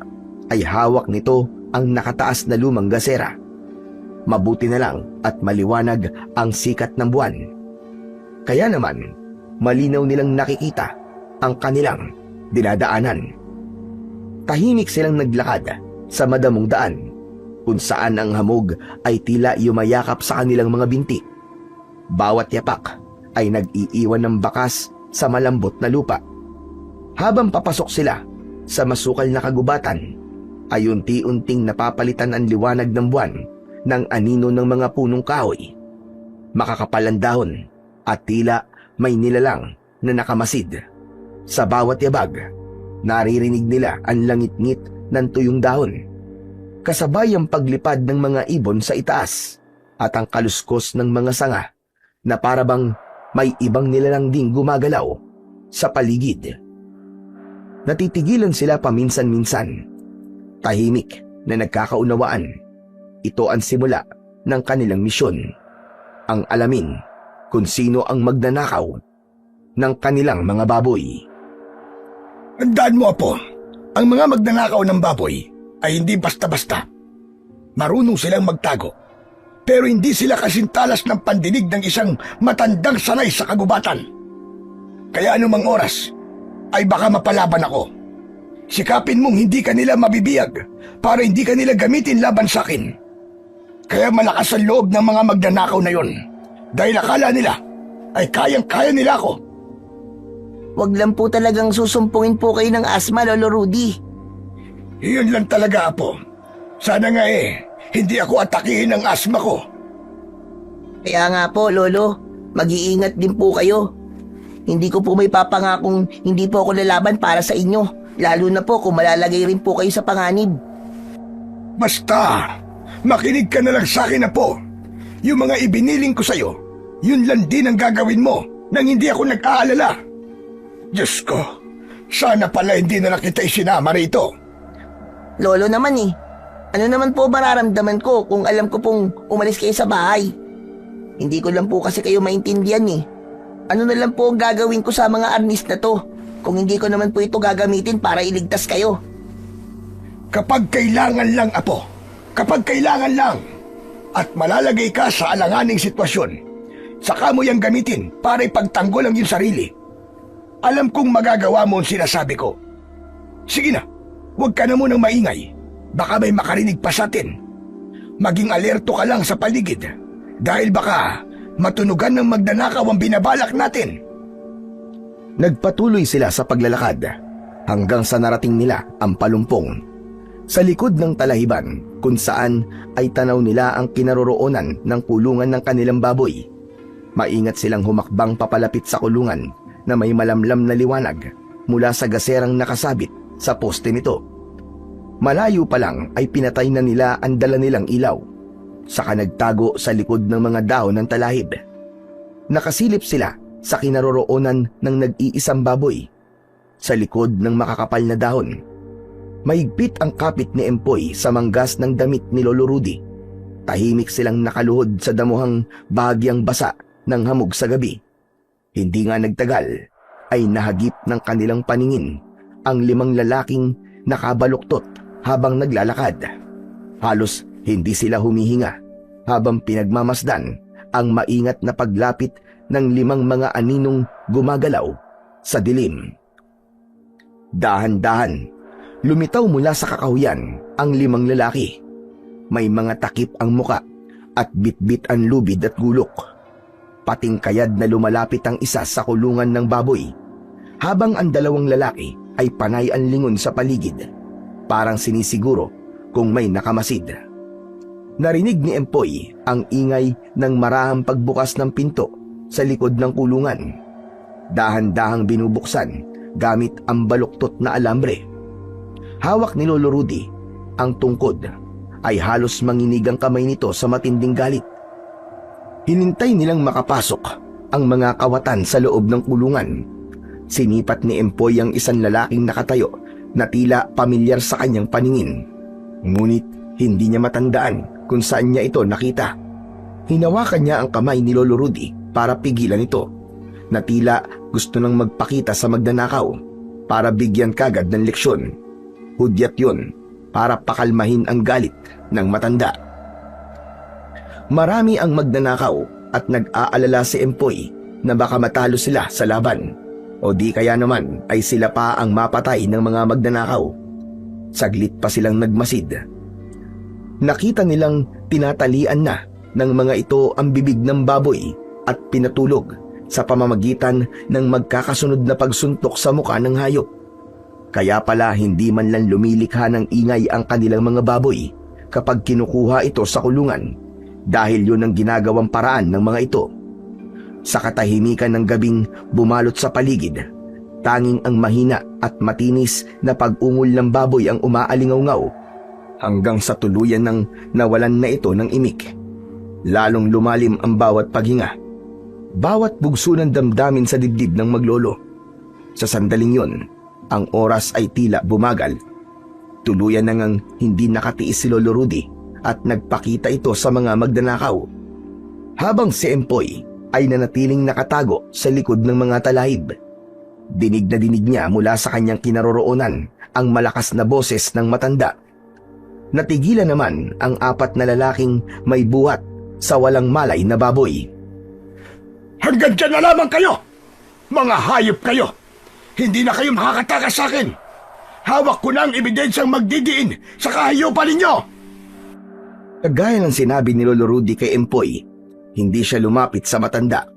ay hawak nito ang nakataas na lumang gasera. Mabuti na lang at maliwanag ang sikat ng buwan. Kaya naman, malinaw nilang nakikita ang kanilang dinadaanan. Tahimik silang naglakad sa madamong daan kung saan ang hamog ay tila yumayakap sa kanilang mga binti. Bawat yapak ay nag-iiwan ng bakas sa malambot na lupa. Habang papasok sila sa masukal na kagubatan, ay unti-unting napapalitan ang liwanag ng buwan ng anino ng mga punong kahoy. Makakapal ang dahon at tila may nilalang na nakamasid. Sa bawat yabag, naririnig nila ang langit-ngit ng tuyong dahon, kasabay ang paglipad ng mga ibon sa itaas at ang kaluskos ng mga sanga na parabang may ibang nilalang ding gumagalaw sa paligid. Natitigilan sila paminsan-minsan, tahimik na nagkakaunawaan. Ito ang simula ng kanilang misyon, ang alamin kung sino ang magnanakaw ng kanilang mga baboy. Tandaan mo, Apo, ang mga magnanakaw ng baboy ay hindi basta-basta. Marunong silang magtago, pero hindi sila kasintalas ng pandinig ng isang matandang sanay sa kagubatan. Kaya anumang oras ay baka mapalaban ako. Sikapin mong hindi ka nila mabibiyag para hindi ka nila gamitin laban sa akin. Kaya malakas ang loob ng mga magnanakaw na yon dahil akala nila ay kayang-kaya nila ako. Wag lang po talagang susumpungin po kayo ng asma, Lolo Rudy. Iyon lang talaga, Apo. Sana nga hindi ako atakihin ng asma ko. Kaya nga po, Lolo, mag-iingat din po kayo. Hindi ko po may papangakong hindi po ako lalaban para sa inyo, lalo na po kung malalagay rin po kayo sa panganib. Basta, makinig ka na lang sa akin, Apo. Yung mga ibiniling ko sa'yo, yun lang din ang gagawin mo nang hindi ako nag-aalala. Diyos ko, sana pala hindi na kita isinama rito. Lolo naman ano naman po mararamdaman ko kung alam ko pong umalis kayo sa bahay? Hindi ko lang po kasi kayo maintindihan Ano na lang po ang gagawin ko sa mga arnis na to? Kung hindi ko naman po ito gagamitin para iligtas kayo. Kapag kailangan lang, Apo. Kapag kailangan lang. At malalagay ka sa alanganing sitwasyon, saka mo yang gamitin para ipagtanggol ang iyong sarili. Alam kong magagawa mo ang sinasabi ko. Sige na, huwag ka na munang maingay. Baka may makarinig pa sa atin. Maging alerto ka lang sa paligid. Dahil baka matunugan ng magnanakaw ang binabalak natin. Nagpatuloy sila sa paglalakad hanggang sa narating nila ang palumpong. Sa likod ng talahiban kung saan ay tanaw nila ang kinaroroonan ng kulungan ng kanilang baboy. Maingat silang humakbang papalapit sa kulungan na may malamlam na liwanag mula sa gaserang nakasabit sa poste nito. Malayo pa lang ay pinatay na nila ang dala nilang ilaw, saka nagtago sa likod ng mga dahon ng talahib. Nakasilip sila sa kinaroroonan ng nag-iisang baboy sa likod ng makakapal na dahon. Mahigpit ang kapit ni Empoy sa manggas ng damit ni Lolo Rudy. Tahimik silang nakaluhod sa damuhang bahagyang basa ng hamog sa gabi. Hindi nga nagtagal ay nahagip ng kanilang paningin ang 5 lalaking nakabaluktot habang naglalakad. Halos hindi sila humihinga habang pinagmamasdan ang maingat na paglapit ng 5 mga aninong gumagalaw sa dilim. Dahan-dahan, lumitaw mula sa kakahuyan ang 5 lalaki. May mga takip ang muka at bitbit ang lubid at gulok. Pating kayad na lumalapit ang isa sa kulungan ng baboy, habang ang 2 lalaki ay panay ang lingon sa paligid, parang sinisiguro kung may nakamasid. Narinig ni Empoy ang ingay ng marahang pagbukas ng pinto sa likod ng kulungan. Dahan-dahang binubuksan gamit ang baluktot na alambre. Hawak ni Lolo Rudy ang tungkod, ay halos manginig ang kamay nito sa matinding galit. Hinintay nilang makapasok ang mga kawatan sa loob ng kulungan. Sinipat ni Empoy ang isang lalaking nakatayo na tila pamilyar sa kanyang paningin. Ngunit hindi niya matandaan kung saan niya ito nakita. Hinawakan niya ang kamay ni Lolo Rudy para pigilan ito, na tila gusto nang magpakita sa magnanakaw para bigyan kagad ng leksyon. Hudyat yun para pakalmahin ang galit ng matanda. Marami ang magnanakaw at nag-aalala si Empoy na baka matalo sila sa laban, o di kaya naman ay sila pa ang mapatay ng mga magnanakaw. Saglit pa silang nagmasid. Nakita nilang tinatalian na ng mga ito ang bibig ng baboy at pinatulog sa pamamagitan ng magkakasunod na pagsuntok sa muka ng hayop. Kaya pala hindi man lang lumilikha ng ingay ang kanilang mga baboy kapag kinukuha ito sa kulungan, dahil yun ang ginagawang paraan ng mga ito. Sa katahimikan ng gabing bumalot sa paligid, tanging ang mahina at matinis na pag-ungol ng baboy ang umaalingaw-ngaw, hanggang sa tuluyan ng nawalan na ito ng imik. Lalong lumalim ang bawat paghinga, bawat bugso ng damdamin sa dibdib ng maglolo. Sa sandaling yon, ang oras ay tila bumagal. Tuluyan na ngang hindi nakatiis si Lolo Rudy at nagpakita ito sa mga magnanakaw. Habang si Empoy ay nanatiling nakatago sa likod ng mga talahib, dinig na dinig niya mula sa kanyang kinaroroonan ang malakas na boses ng matanda. Natigilan naman ang 4 na lalaking may buhat sa walang malay na baboy. Hanggang dyan na lamang kayo! Mga hayop kayo! Hindi na kayo makakatakas sa akin! Hawak ko na ang ebidensyang magdidiin sa kahayupan ninyo! Kagaya ng sinabi ni Lolo Rudy kay Empoy, hindi siya lumapit sa matanda.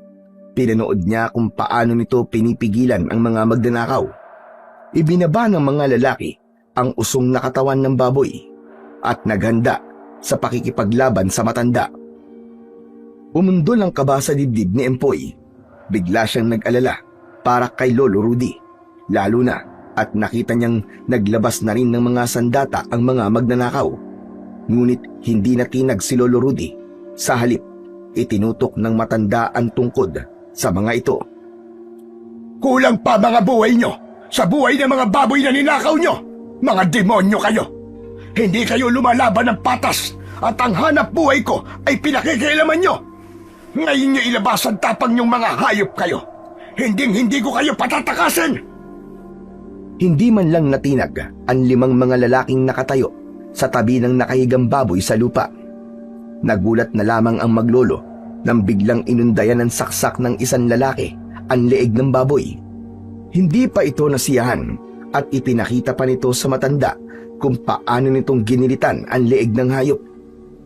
Pinanood niya kung paano nito pinipigilan ang mga magnanakaw. Ibinaba ng mga lalaki ang usong na katawan ng baboy at naghanda sa pakikipaglaban sa matanda. Umundol ang kaba sa dibdib ni Empoy. Bigla siyang nag-alala para kay Lolo Rudy, lalo na at nakita niyang naglabas na rin ng mga sandata ang mga magnanakaw. Ngunit hindi natinag si Lolo Rudy. Sa halip, itinutok ng matanda ang tungkod sa mga ito. Kulang pa mga buhay nyo sa buhay ng mga baboy na ninakaw nyo! Mga demonyo kayo! Hindi kayo lumalaban ng patas at ang hanap buhay ko ay pinakikialaman nyo! Ngayon nyo ilabas ang tapang nyong mga hayop kayo! Hinding-hindi ko kayo patatakasin! Hindi man lang natinag ang 5 mga lalaking nakatayo sa tabi ng nakahigang baboy sa lupa. Nagulat na lamang ang maglolo nang biglang inundayan ng saksak ng isang lalaki ang leeg ng baboy. Hindi pa ito nasiyahan at ipinakita pa nito sa matanda kung paano nitong ginilitan ang leeg ng hayop.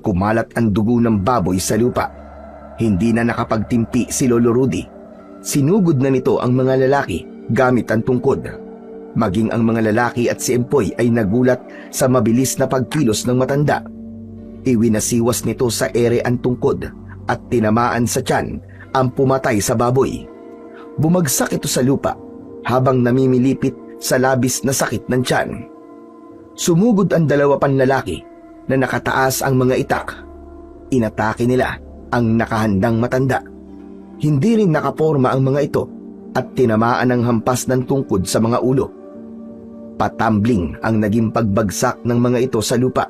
Kumalat ang dugo ng baboy sa lupa. Hindi na nakapagtimpi si Lolo Rudy. Sinugod na nito ang mga lalaki gamit ang tungkod. Maging ang mga lalaki at si Empoy ay nagulat sa mabilis na pagkilos ng matanda. Iwinasiwas nito sa ere ang tungkod at tinamaan sa tiyan ang pumatay sa baboy. Bumagsak ito sa lupa habang namimilipit sa labis na sakit ng tiyan. Sumugod ang 2 panlalaki na nakataas ang mga itak. Inatake nila ang nakahandang matanda. Hindi rin nakaporma ang mga ito at tinamaan ng hampas ng tungkod sa mga ulo. Patambling ang naging pagbagsak ng mga ito sa lupa.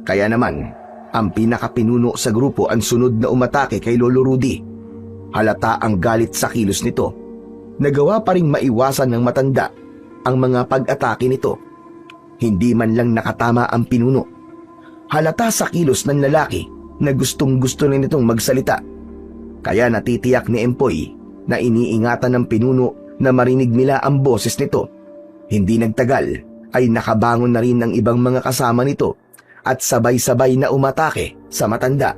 Kaya naman, ang pinakapinuno sa grupo ang sunod na umatake kay Lolo Rudy. Halata ang galit sa kilos nito. Nagawa pa ring maiwasan ng matanda ang mga pag-atake nito. Hindi man lang nakatama ang pinuno. Halata sa kilos ng lalaki na gustong-gusto na nitong magsalita. Kaya natitiyak ni Empoy na iniingatan ng pinuno na marinig nila ang boses nito. Hindi nagtagal ay nakabangon na rin ang ibang mga kasama nito at sabay-sabay na umatake sa matanda.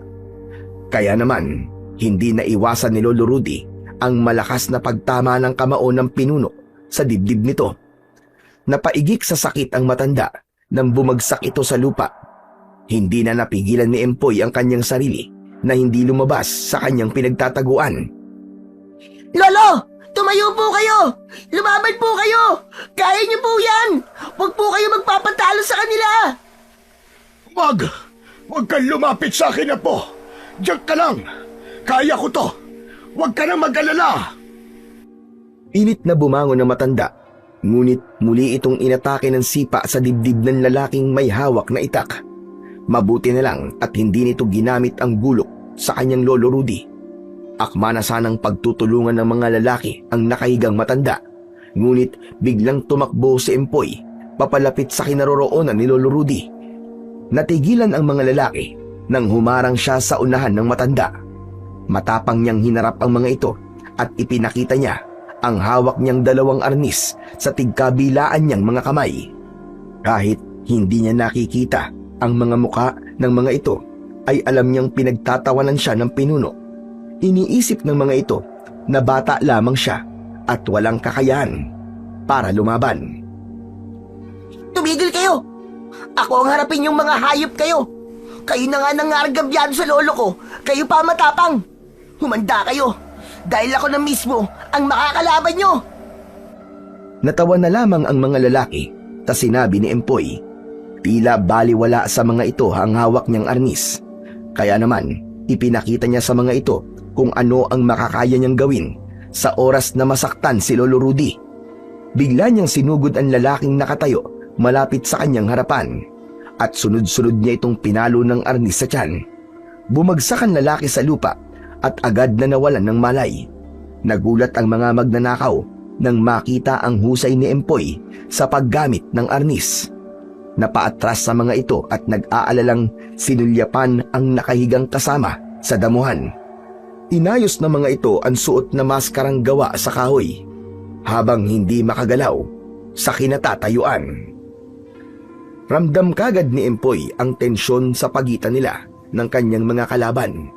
Kaya naman, hindi na iwasan ni Lolo Rudy ang malakas na pagtama ng kamao ng pinuno sa dibdib nito. Napaigik sa sakit ang matanda nang bumagsak ito sa lupa. Hindi na napigilan ni Empoy ang kanyang sarili na hindi lumabas sa kanyang pinagtataguan. Lolo! Tumayo po kayo! Lumaban po kayo! Kaya niyo po yan! Huwag po kayo magpapatalo sa kanila! Huwag kang lumapit sa akin, Apo! Diyan ka lang! Kaya ko to! Huwag ka nang mag-alala! Pilit na bumangon ang matanda, ngunit muli itong inatake ng sipa sa dibdib ng lalaking may hawak na itak. Mabuti na lang at hindi nito ginamit ang gulok sa kanyang Lolo Rudy. Akma na sanang pagtutulungan ng mga lalaki ang nakahigang matanda, ngunit biglang tumakbo si Empoy papalapit sa kinaroroonan ni Lolo Rudy. Natigilan ang mga lalaki nang humarang siya sa unahan ng matanda. Matapang niyang hinarap ang mga ito at ipinakita niya ang hawak niyang 2 arnis sa tigkabilaan niyang mga kamay. Kahit hindi niya nakikita ang mga muka ng mga ito, ay alam niyang pinagtatawanan siya ng pinuno. Iniisip ng mga ito na bata lamang siya at walang kakayahan para lumaban. Tumigil kayo! Ako ang harapin yung mga hayop kayo! Kayo na nga nangargabyado sa lolo ko! Kayo pa matapang! Humanda kayo! Dahil ako na mismo ang makakalaban nyo! Natawa na lamang ang mga lalaki ta sinabi ni Empoy. Tila baliwala sa mga ito ang hawak niyang arnis. Kaya naman, ipinakita niya sa mga ito kung ano ang makakaya niyang gawin sa oras na masaktan si Lolo Rudy. Bigla niyang sinugod ang lalaking nakatayo malapit sa kanyang harapan at sunod-sunod niya itong pinalo ng arnis sa tiyan. Bumagsak ang lalaki sa lupa at agad na nawalan ng malay. Nagulat ang mga magnanakaw nang makita ang husay ni Empoy sa paggamit ng arnis. Napaatras sa mga ito at nag-aalalang sinulyapan ang nakahigang kasama sa damuhan. Inayos ng mga ito ang suot na maskarang gawa sa kahoy habang hindi makagalaw sa kinatatayuan. Ramdam kagad ni Empoy ang tensyon sa pagitan nila ng kanyang mga kalaban.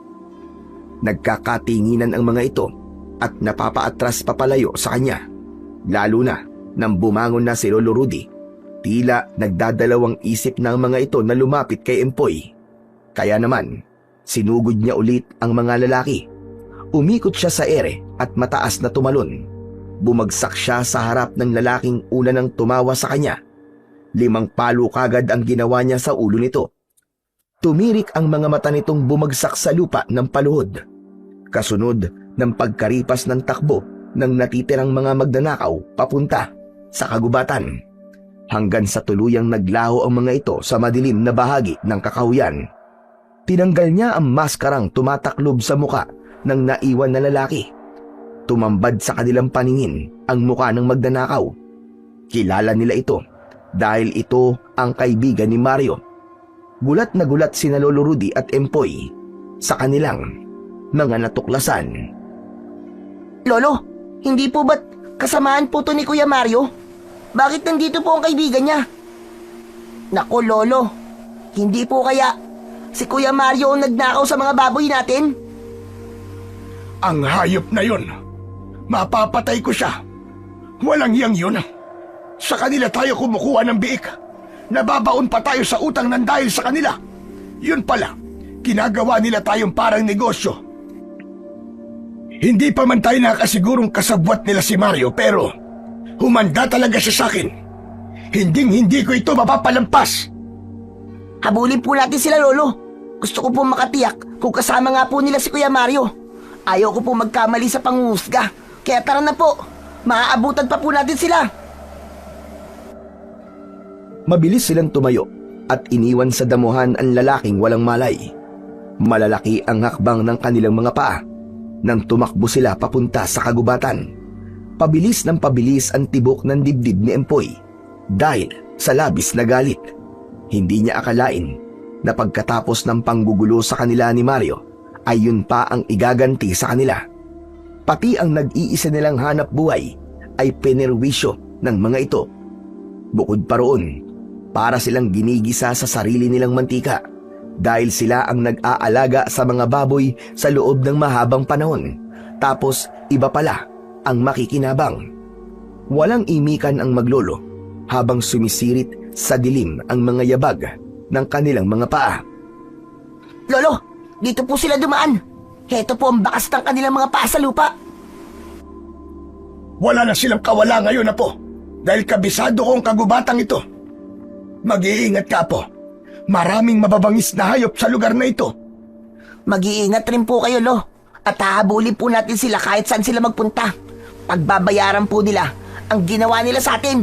Nagkakatinginan ang mga ito at napapaatras papalayo sa kanya, lalo na nang bumangon na si Lolo Rudy. Tila nagdadalawang isip ng mga ito na lumapit kay Empoy. Kaya naman, sinugod niya ulit ang mga lalaki. Umikot siya sa ere at mataas na tumalon. Bumagsak siya sa harap ng lalaking una nang tumawa sa kanya. 5 palo kagad ang ginawa niya sa ulo nito. Tumirik ang mga mata nitong bumagsak sa lupa ng paluhod. Kasunod ng pagkaripas ng takbo ng natitirang mga magnanakaw papunta sa kagubatan. Hanggang sa tuluyang naglaho ang mga ito sa madilim na bahagi ng kakahuyan. Tinanggal niya ang maskarang tumataklob sa muka ng naiwan na lalaki. Tumambad sa kanilang paningin ang muka ng magnanakaw. Kilala nila ito dahil ito ang kaibigan ni Mario. Gulat na gulat sina Lolo Rudy at Empoy sa kanilang mga natuklasan. Lolo, hindi po ba't kasamaan po to ni Kuya Mario? Bakit nandito po ang kaibigan niya? Nako Lolo, hindi po kaya si Kuya Mario ang nagnakaw sa mga baboy natin? Ang hayop na yun, mapapatay ko siya. Walang hiyang yun. Sa kanila tayo kumukuha ng biik. Nababaon pa tayo sa utang ng dahil sa kanila. Yun pala, ginagawa nila tayong parang negosyo. Hindi pa man tayo nakasigurong kasabwat nila si Mario, pero humanda talaga siya sa akin. Hindi ko ito mapapalampas. Habulin po natin sila, Lolo. Gusto ko po makatiyak kung kasama nga po nila si Kuya Mario. Ayaw ko po magkamali sa pangungusga. Kaya tara na po, maaabutan pa po natin sila. Mabilis silang tumayo at iniwan sa damuhan ang lalaking walang malay. Malalaki ang hakbang ng kanilang mga paa nang tumakbo sila papunta sa kagubatan. Pabilis ng pabilis ang tibok ng dibdib ni Empoy dahil sa labis na galit. Hindi niya akalain na pagkatapos ng panggugulo sa kanila ni Mario ay yun pa ang igaganti sa kanila. Pati ang nag-iisa nilang hanap buhay ay penerwisyo ng mga ito. Bukod pa roon, para silang ginigisa sa sarili nilang mantika dahil sila ang nag-aalaga sa mga baboy sa loob ng mahabang panahon. Tapos iba pala ang makikinabang. Walang imikan ang maglolo habang sumisirit sa dilim ang mga yabag ng kanilang mga paa. Lolo, dito po sila dumaan. Heto po ang bakas ng kanilang mga paa sa lupa. Wala na silang kawala ngayon, Apo, dahil kabisado ko ang kagubatang ito. Mag-iingat ka, Apo. Maraming mababangis na hayop sa lugar na ito. Mag-iingat rin po kayo, Lo. At hahabulin po natin sila kahit saan sila magpunta. Pagbabayaran po nila ang ginawa nila sa atin.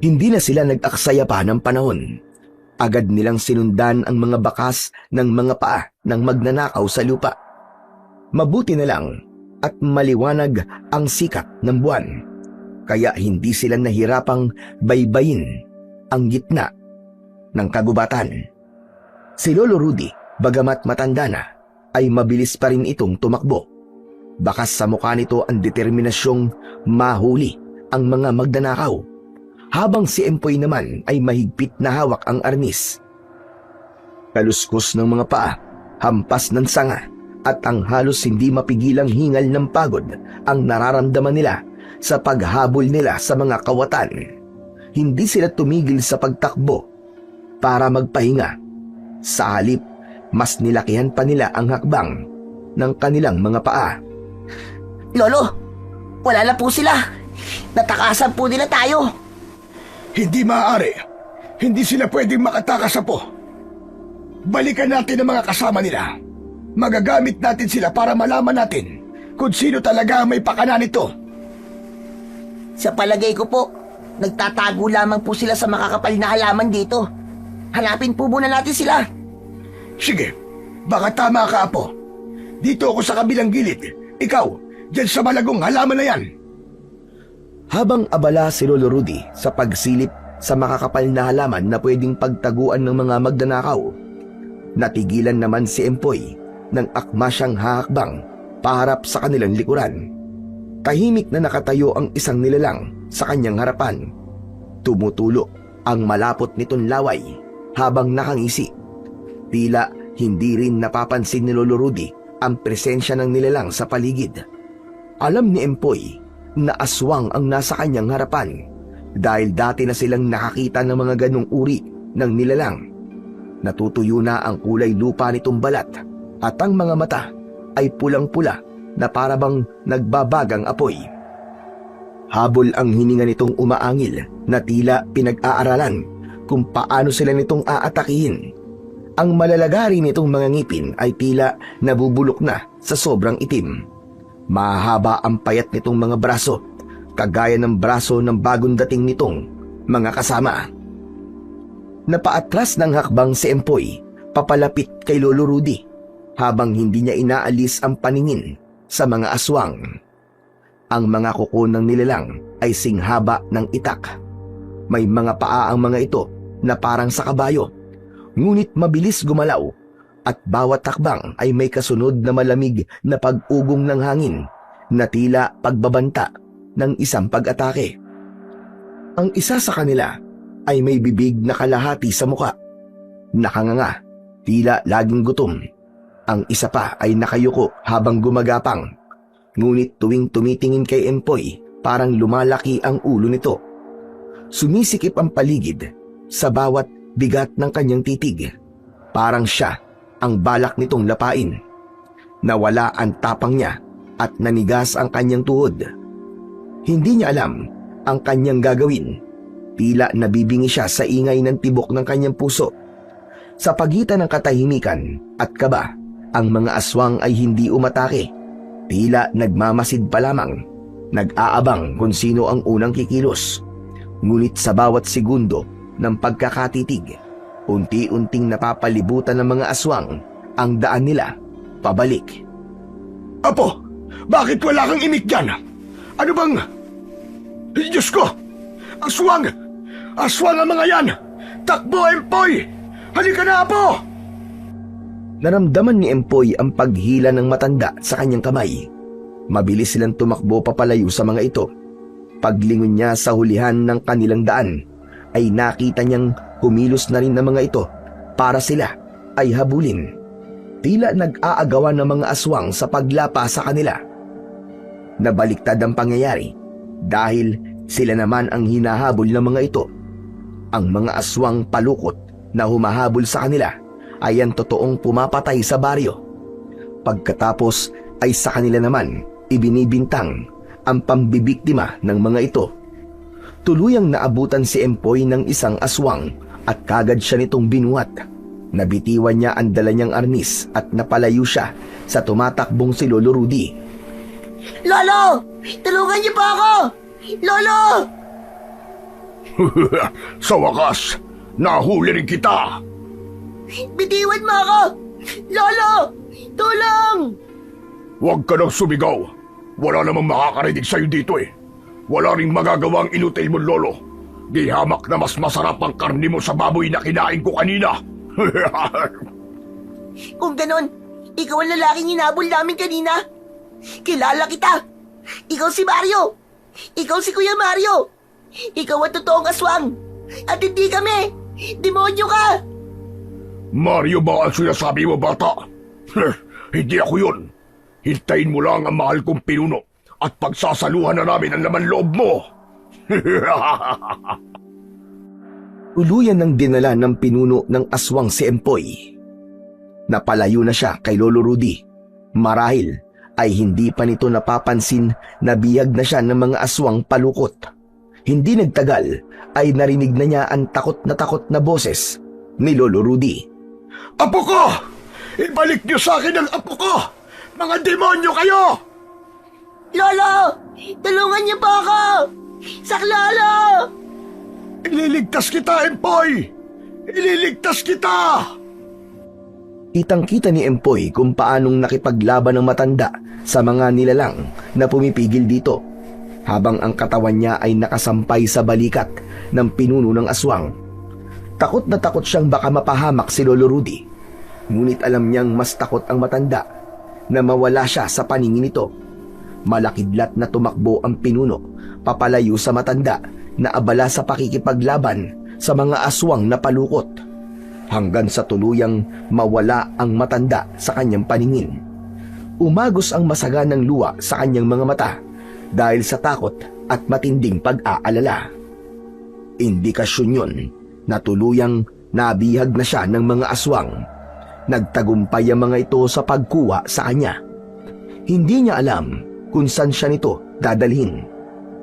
Hindi na sila nag-aksaya pa ng panahon. Agad nilang sinundan ang mga bakas ng mga paa ng magnanakaw sa lupa. Mabuti na lang at maliwanag ang sikat ng buwan, kaya hindi sila nahirapang baybayin ang gitna ng kagubatan. Si Lolo Rudy, bagamat matanda na, ay mabilis pa rin itong tumakbo. Bakas sa mukha nito ang determinasyong mahuli ang mga magnanakaw, habang si Empoy naman ay mahigpit na hawak ang arnis. Kaluskos ng mga paa, hampas ng sanga, at ang halos hindi mapigilang hingal ng pagod ang nararamdaman nila sa paghabol nila sa mga kawatan. Hindi sila tumigil sa pagtakbo para magpahinga. Sa halip, mas nilakihan pa nila ang hakbang ng kanilang mga paa. Lolo, wala na po sila. Natakasan po nila tayo. Hindi maaari. Hindi sila pwedeng makatakas, Apo. Balikan natin ang mga kasama nila. Magagamit natin sila para malaman natin kung sino talaga ang may pakana nito. Sa palagay ko po, nagtatago lamang po sila sa makakapal na halaman dito. Hanapin po muna natin sila. Sige, baka tama ka, Apo. Dito ako sa kabilang gilid. Ikaw, dyan sa malagong halaman na yan. Habang abala si Lolo Rudy sa pagsilip sa makakapal na halaman na pwedeng pagtaguan ng mga magnanakaw, natigilan naman si Empoy nang akma siyang hahakbang paharap sa kanilang likuran. Tahimik na nakatayo ang isang nilalang sa kanyang harapan. Tumutulo ang malapot nitong laway habang nakangisi. Tila hindi rin napapansin ni Lolo Rudy ang presensya ng nilalang sa paligid. Alam ni Empoy na aswang ang nasa kanyang harapan dahil dati na silang nakakita ng mga ganong uri ng nilalang. Natutuyo na ang kulay lupa nitong balat at ang mga mata ay pulang-pula na parabang nagbabagang apoy. Habol ang hininga nitong umaangil na tila pinag-aaralan kung paano sila nitong aatakihin. Ang malalagari nitong mga ngipin ay tila nabubulok na sa sobrang itim. Mahaba ang payat nitong mga braso, kagaya ng braso ng bagong dating nitong mga kasama. Napaatras ng hakbang si Empoy papalapit kay Lolo Rudy habang hindi niya inaalis ang paningin sa mga aswang. Ang mga kuko ng nilalang ay singhaba ng itak. May mga paa ang mga ito na parang sa kabayo, ngunit mabilis gumalaw at bawat takbang ay may kasunod na malamig na pag-ugong ng hangin na tila pagbabanta ng isang pag-atake. Ang isa sa kanila ay may bibig na kalahati sa muka, nakanganga, tila laging gutom. Ang isa pa ay nakayuko habang gumagapang, ngunit tuwing tumitingin kay Empoy, parang lumalaki ang ulo nito. Sumisikip ang paligid sa bawat bigat ng kanyang titig. Parang siya ang balak nitong lapain. Nawala ang tapang niya at nanigas ang kanyang tuhod. Hindi niya alam ang kanyang gagawin. Tila nabibingi siya sa ingay ng tibok ng kanyang puso. Sa pagitan ng katahimikan at kaba, ang mga aswang ay hindi umatake. Tila nagmamasid pa lamang, nag-aabang kung sino ang unang kikilos. Ngunit sa bawat segundo ng pagkakatitig, unti-unting napapalibutan ng mga aswang ang daan nila pabalik. Apo, bakit wala kang imik dyan? Ano bang... Diyos ko! Aswang! Aswang ang mga yan! Takbo, Empoy! Halika na, Apo! Naramdaman ni Empoy ang paghila ng matanda sa kanyang kamay. Mabilis silang tumakbo papalayo sa mga ito. Paglingon niya sa hulihan ng kanilang daan, ay nakita niyang kumilos na rin ng mga ito para sila ay habulin. Tila nag-aagawan ng mga aswang sa paglapa sa kanila. Nabaliktad ang pangyayari dahil sila naman ang hinahabol ng mga ito. Ang mga aswang palukot na humahabol sa kanila ay ang totoong pumapatay sa baryo. Pagkatapos ay sa kanila naman ibinibintang ang pambibiktima ng mga ito. Tuluyang naabutan si Empoy ng isang aswang at kagad siya nitong binuhat. Nabitiwan niya ang dala niyang arnis at napalayo siya sa tumatakbong si Lolo Rudy. Lolo! Tulungan niyo po ako! Lolo! Sa wakas, nahuli rin kita! Bitiwan mo ako! Lolo! Tulong! Huwag ka nang sumigaw. Wala namang makakarinig sa'yo dito eh. Wala ring magagawang inutil mo, Lolo. Di hamak na mas masarap ang karni mo sa baboy na kinain ko kanina. Kung ganon, ikaw ang lalaking hinabol namin kanina. Kilala kita. Ikaw si Mario. Ikaw si Kuya Mario. Ikaw ang totoong aswang. At hindi kami. Demonyo ka. Mario ba ang sinasabi mo, bata? Hindi ako yun. Hintayin mo lang ang mahal kong pinuno at pagsasaluhan na namin ang laman loob mo. Tuluyan ng dinala ng pinuno ng aswang si Empoy. Napalayo na siya kay Lolo Rudy. Marahil ay hindi pa nito napapansin na biyag na siya ng mga aswang palukot. Hindi nagtagal ay narinig na niya ang takot na boses ni Lolo Rudy. Apo ko! Ibalik niyo sa akin ang apo ko! Mga demonyo kayo! Lolo! Tulungan niyo po ako! Saklolo! Ililigtas kita, Empoy! Ililigtas kita! Kitang-kita ni Empoy kung paanong nakipaglaban ng matanda sa mga nilalang na pumipigil dito, habang ang katawan niya ay nakasampay sa balikat ng pinuno ng aswang. Takot na takot siyang baka mapahamak si Lolo Rudy, ngunit alam niyang mas takot ang matanda na mawala siya sa paningin nito. Malakidlat na tumakbo ang pinuno papalayo sa matanda na abala sa pakikipaglaban sa mga aswang na palukot, hanggang sa tuluyang mawala ang matanda sa kanyang paningin. Umagos ang masaganang luha sa kanyang mga mata dahil sa takot at matinding pag-aalala. Indikasyon yun na tuluyang nabihag na siya ng mga aswang. Nagtagumpay ang mga ito sa pagkuha sa kanya. Hindi niya alam kung saan siya nito dadalhin,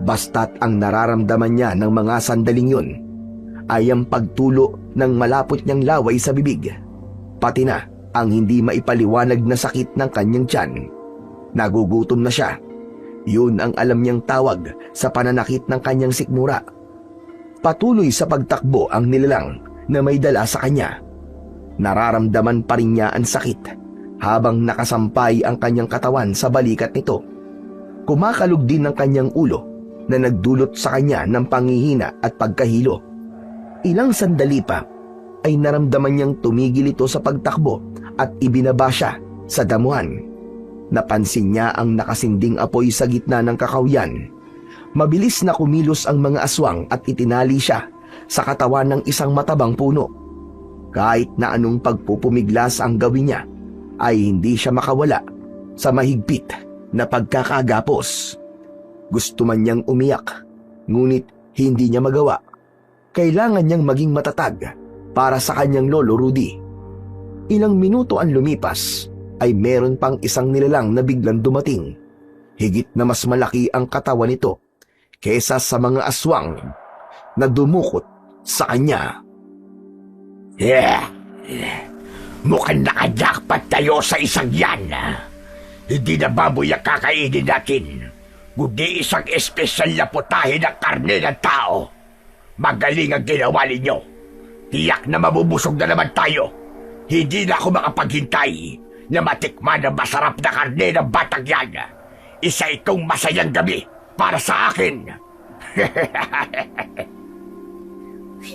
basta't ang nararamdaman niya ng mga sandaling yun ay ang pagtulo ng malapot niyang laway sa bibig, pati na ang hindi maipaliwanag na sakit ng kanyang tiyan. Nagugutom na siya. Yun ang alam niyang tawag sa pananakit ng kanyang sikmura. Patuloy sa pagtakbo ang nilalang na may dala sa kanya. Nararamdaman pa rin niya ang sakit habang nakasampay ang kanyang katawan sa balikat nito. Kumakalog din ng kanyang ulo na nagdulot sa kanya ng panghihina at pagkahilo. Ilang sandali pa ay naramdaman niyang tumigil ito sa pagtakbo at ibinaba siya sa damuhan. Napansin niya ang nakasinding apoy sa gitna ng kakawyan. Mabilis na kumilos ang mga aswang at itinali siya sa katawan ng isang matabang puno. Kahit na anong pagpupumiglas ang gawin niya, ay hindi siya makawala sa mahigpit na pagkakagapos. Gusto man niyang umiyak, ngunit hindi niya magawa. Kailangan niyang maging matatag para sa kanyang lolo Rudy. Ilang minuto ang lumipas ay meron pang isang nilalang na biglang dumating. Higit na mas malaki ang katawan nito kesa sa mga aswang na dumukot sa kanya. Mukhang nakajakpat tayo sa isang yan. Hindi na baboy ang kakainin natin, kundi isang espesyal na putahe ng karne ng tao. Magaling ang ginawa ninyo. Tiyak na mabubusog na naman tayo. Hindi na ako makapaghintay na matikman ang masarap na karne ng batang yan. Isa itong masayang gabi para sa akin.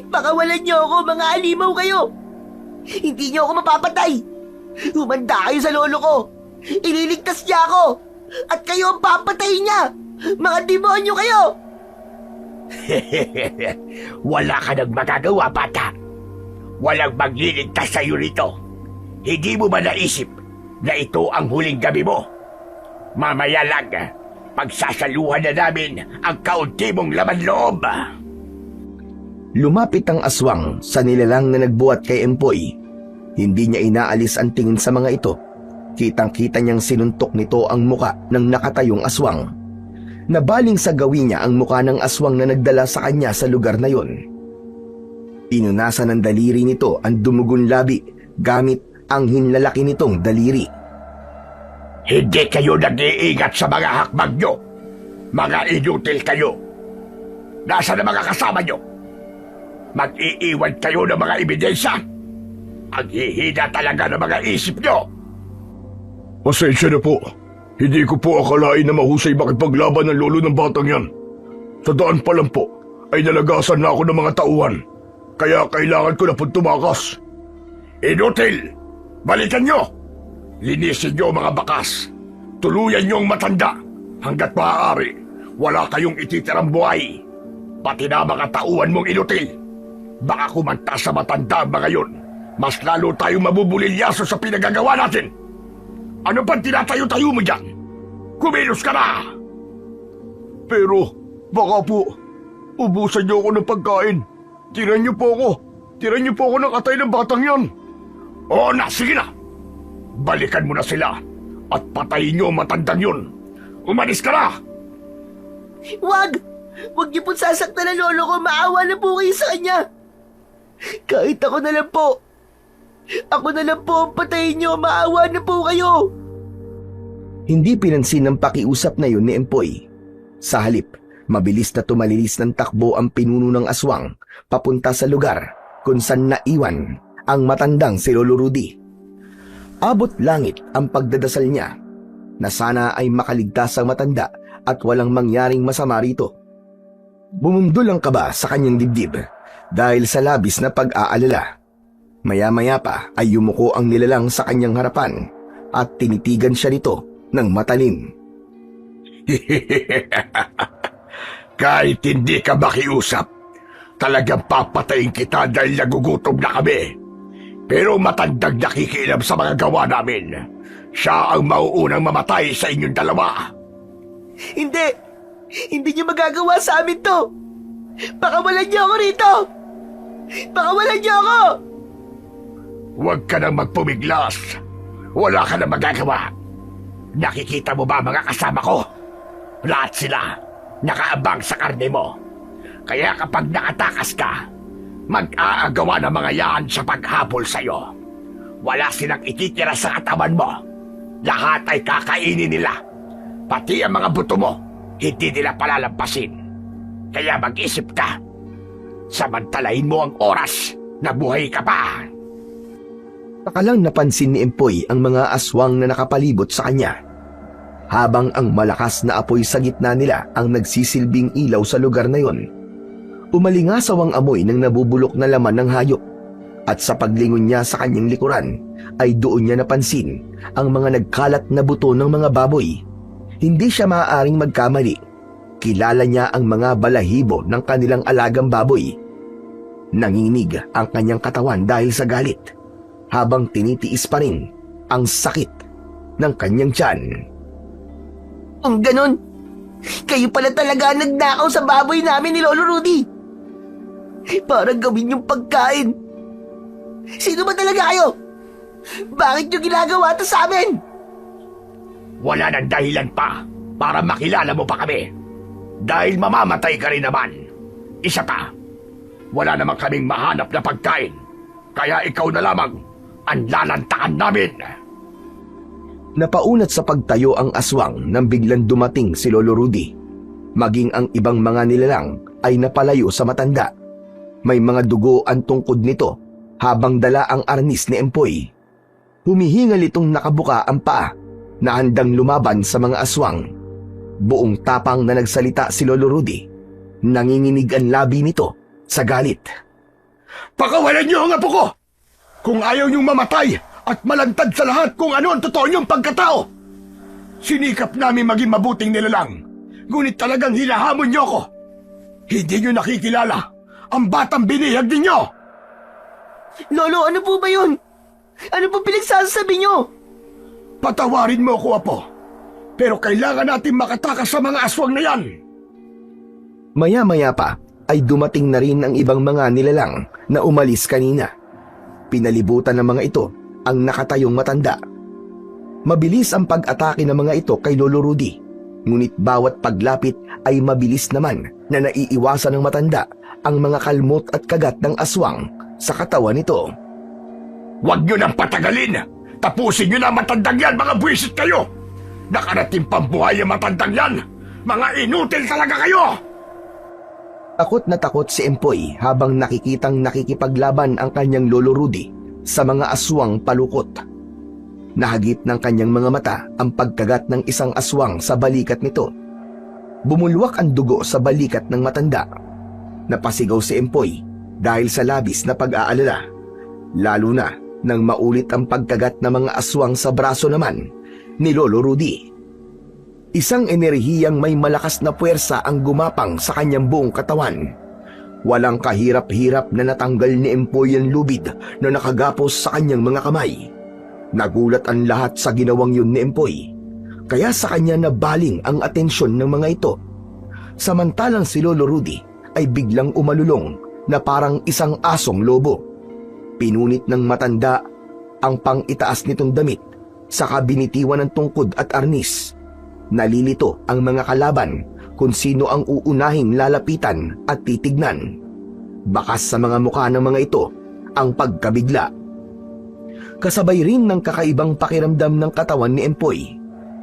Pakawalan niyo ako, mga alimaw kayo! Hindi niyo ako mapapatay! Humanda kayo sa lolo ko! Ililigtas niya ako! At kayo ang papatayin niya! Mga demonyo kayo! Wala ka nang magagawa, bata. Walang magliligtas sa'yo rito. Hindi mo ba naisip na ito ang huling gabi mo? Mamaya lang, pagsasaluhan na namin ang kaunti mong laman loob. Lumapit ang aswang sa nilalang na nagbuhat kay Empoy. Hindi niya inaalis ang tingin sa mga ito. Kitang-kita niyang sinuntok nito ang muka ng nakatayong aswang. Nabaling sa gawin niya ang muka ng aswang na nagdala sa kanya sa lugar na yon. Pinunasan ng daliri nito ang dumugon labi gamit ang hinlalaki nitong daliri. Hindi kayo nag-iingat sa mga hakbag nyo. Mga inutil kayo. Nasaan ang mga kasama nyo? Mag-iiwan kayo ng mga ebidensya. Ang hihina talaga ng mga isip nyo. Pasensya na po. Hindi ko po akalain na mahusay makipaglaban ng lolo ng batang yan. Sa daan pa lang po, ay nalagasan na ako ng mga tauhan. Kaya kailangan ko na po tumakas. Inutil! Balikan nyo! Linisin nyo mga bakas. Tuluyan nyo ang matanda. Hanggat maaari, wala kayong ititirang buhay. Pati na mga tauhan mong inutil. Baka kumanta sa matanda ang mga yun. Mas lalo tayong mabubulilyaso sa pinagagawa natin. Ano pang tinatayo-tayo mo dyan? Kumilos ka na! Pero, baka po, ubusan niyo ako ng pagkain. Tiran niyo po ako. Tiran niyo po ako ng atay ng batang yan. Oo na, sige na! Balikan mo na sila at patayin niyo ang matandang yun. Umalis ka na! Wag! Wag niyo po sasaktan ang lolo ko. Maawa na po kayo sa kanya. Kahit ako na lang po. Ako na lang po ang patayin niyo. Maawa na po kayo. Hindi pinansin ng pakiusap na yun ni Empoy. Sa halip, mabilis na tumalilis ng takbo ang pinuno ng aswang papunta sa lugar kung saan naiwan ang matandang si Lolo Rudy. Abot langit ang pagdadasal niya na sana ay makaligtas ang matanda at walang mangyaring masama rito. Bumundol ang kaba sa kanyang dibdib dahil sa labis na pag-aalala. Maya-maya pa ay yumuko ang nilalang sa kanyang harapan at tinitigan siya nito ng matalim. Kahit hindi ka makiusap, talagang papatayin kita dahil nagugutom na kami. Pero matandang nakikialam sa mga gawa namin. Siya ang mauunang mamatay sa inyong dalawa. Hindi! Hindi niyo magagawa sa amin to! Pakawalan niyo ako rito! Pakawalan niyo ako! Huwag ka nang magpumiglas. Wala ka nang magagawa. Nakikita mo ba mga kasama ko? Lahat sila nakaabang sa karne mo. Kaya kapag nakatakas ka, mag-aagawa ng mga yan sa paghabol sa'yo. Wala silang ititira sa katawan mo. Lahat ay kakainin nila. Pati ang mga buto mo, hindi nila palalampasin. Kaya mag-isip ka. Samantalahin mo ang oras na buhay ka pa. Nakalang napansin ni Empoy ang mga aswang na nakapalibot sa kanya. Habang ang malakas na apoy sa gitna nila ang nagsisilbing ilaw sa lugar na yon, umalingasaw ang amoy ng nabubulok na laman ng hayop, at sa paglingon niya sa kanyang likuran ay doon niya napansin ang mga nagkalat na buto ng mga baboy. Hindi siya maaaring magkamali. Kilala niya ang mga balahibo ng kanilang alagang baboy. Nanginig ang kanyang katawan dahil sa galit, habang tinitiis pa rin ang sakit ng kanyang tiyan. Ang ganon, kayo pala talaga ang nagnakaw sa baboy namin ni Lolo Rudy. Para gawin yung pagkain. Sino ba talaga kayo? Bakit nyo ginagawa ito sa amin? Wala nang dahilan pa para makilala mo pa kami. Dahil mamamatay ka rin naman. Isa pa, wala naman kaming mahanap na pagkain. Kaya ikaw na lamang ang lalantakan namin. Napaunat sa pagtayo ang aswang nang biglang dumating si Lolo Rudy. Maging ang ibang mga nilalang ay napalayo sa matanda. May mga dugo ang tungkod nito habang dala ang arnis ni Empoy. Humihingal itong nakabuka ang paa na handang lumaban sa mga aswang. Buong tapang na nagsalita si Lolo Rudy. Nanginginig ang labi nito sa galit. Pakawalan niyo ang apo ko! Kung ayaw niyong mamatay at malantad sa lahat kung ano ang totoo niyong pagkatao. Sinikap namin maging mabuting nilalang, ngunit talagang hinahamon niyo ako. Hindi niyo nakikilala ang batang binihag ninyo! Lolo, ano po ba yun? Ano po pinagsasabi niyo? Patawarin mo ako, apo. Pero kailangan natin makatakas sa mga aswang na yan. Maya-maya pa ay dumating na rin ang ibang mga nilalang na umalis kanina. Pinalibutan ng mga ito ang nakatayong matanda. Mabilis ang pag-atake ng mga ito kay Lolo Rudy, ngunit bawat paglapit ay mabilis naman na naiiwasan ng matanda ang mga kalmot at kagat ng aswang sa katawan nito. Huwag nyo nang patagalin! Tapusin nyo na ang matandang yan, mga buwisit kayo! Nakarating pambuhay ang matandang yan! Mga inutil talaga kayo! Takot na takot si Empoy habang nakikitang nakikipaglaban ang kanyang Lolo Rudy sa mga aswang palukot. Nahagip ng kanyang mga mata ang pagkagat ng isang aswang sa balikat nito. Bumulwak ang dugo sa balikat ng matanda. Napasigaw si Empoy dahil sa labis na pag-aalala, lalo na nang maulit ang pagkagat ng mga aswang sa braso naman ni Lolo Rudy. Isang enerhiyang may malakas na puwersa ang gumapang sa kanyang buong katawan. Walang kahirap-hirap na natanggal ni Empoy ang lubid na nakagapos sa kanyang mga kamay. Nagulat ang lahat sa ginawang yun ni Empoy, kaya sa kanya nabaling ang atensyon ng mga ito. Samantalang si Lolo Rudy ay biglang umalulong na parang isang asong lobo. Pinunit ng matanda ang pang-itaas nitong damit, saka binitiwan ng tungkod at arnis. Nalilito ang mga kalaban kung sino ang uunahing lalapitan at titignan. Bakas sa mga mukha ng mga ito ang pagkabigla. Kasabay rin ng kakaibang pakiramdam ng katawan ni Empoy.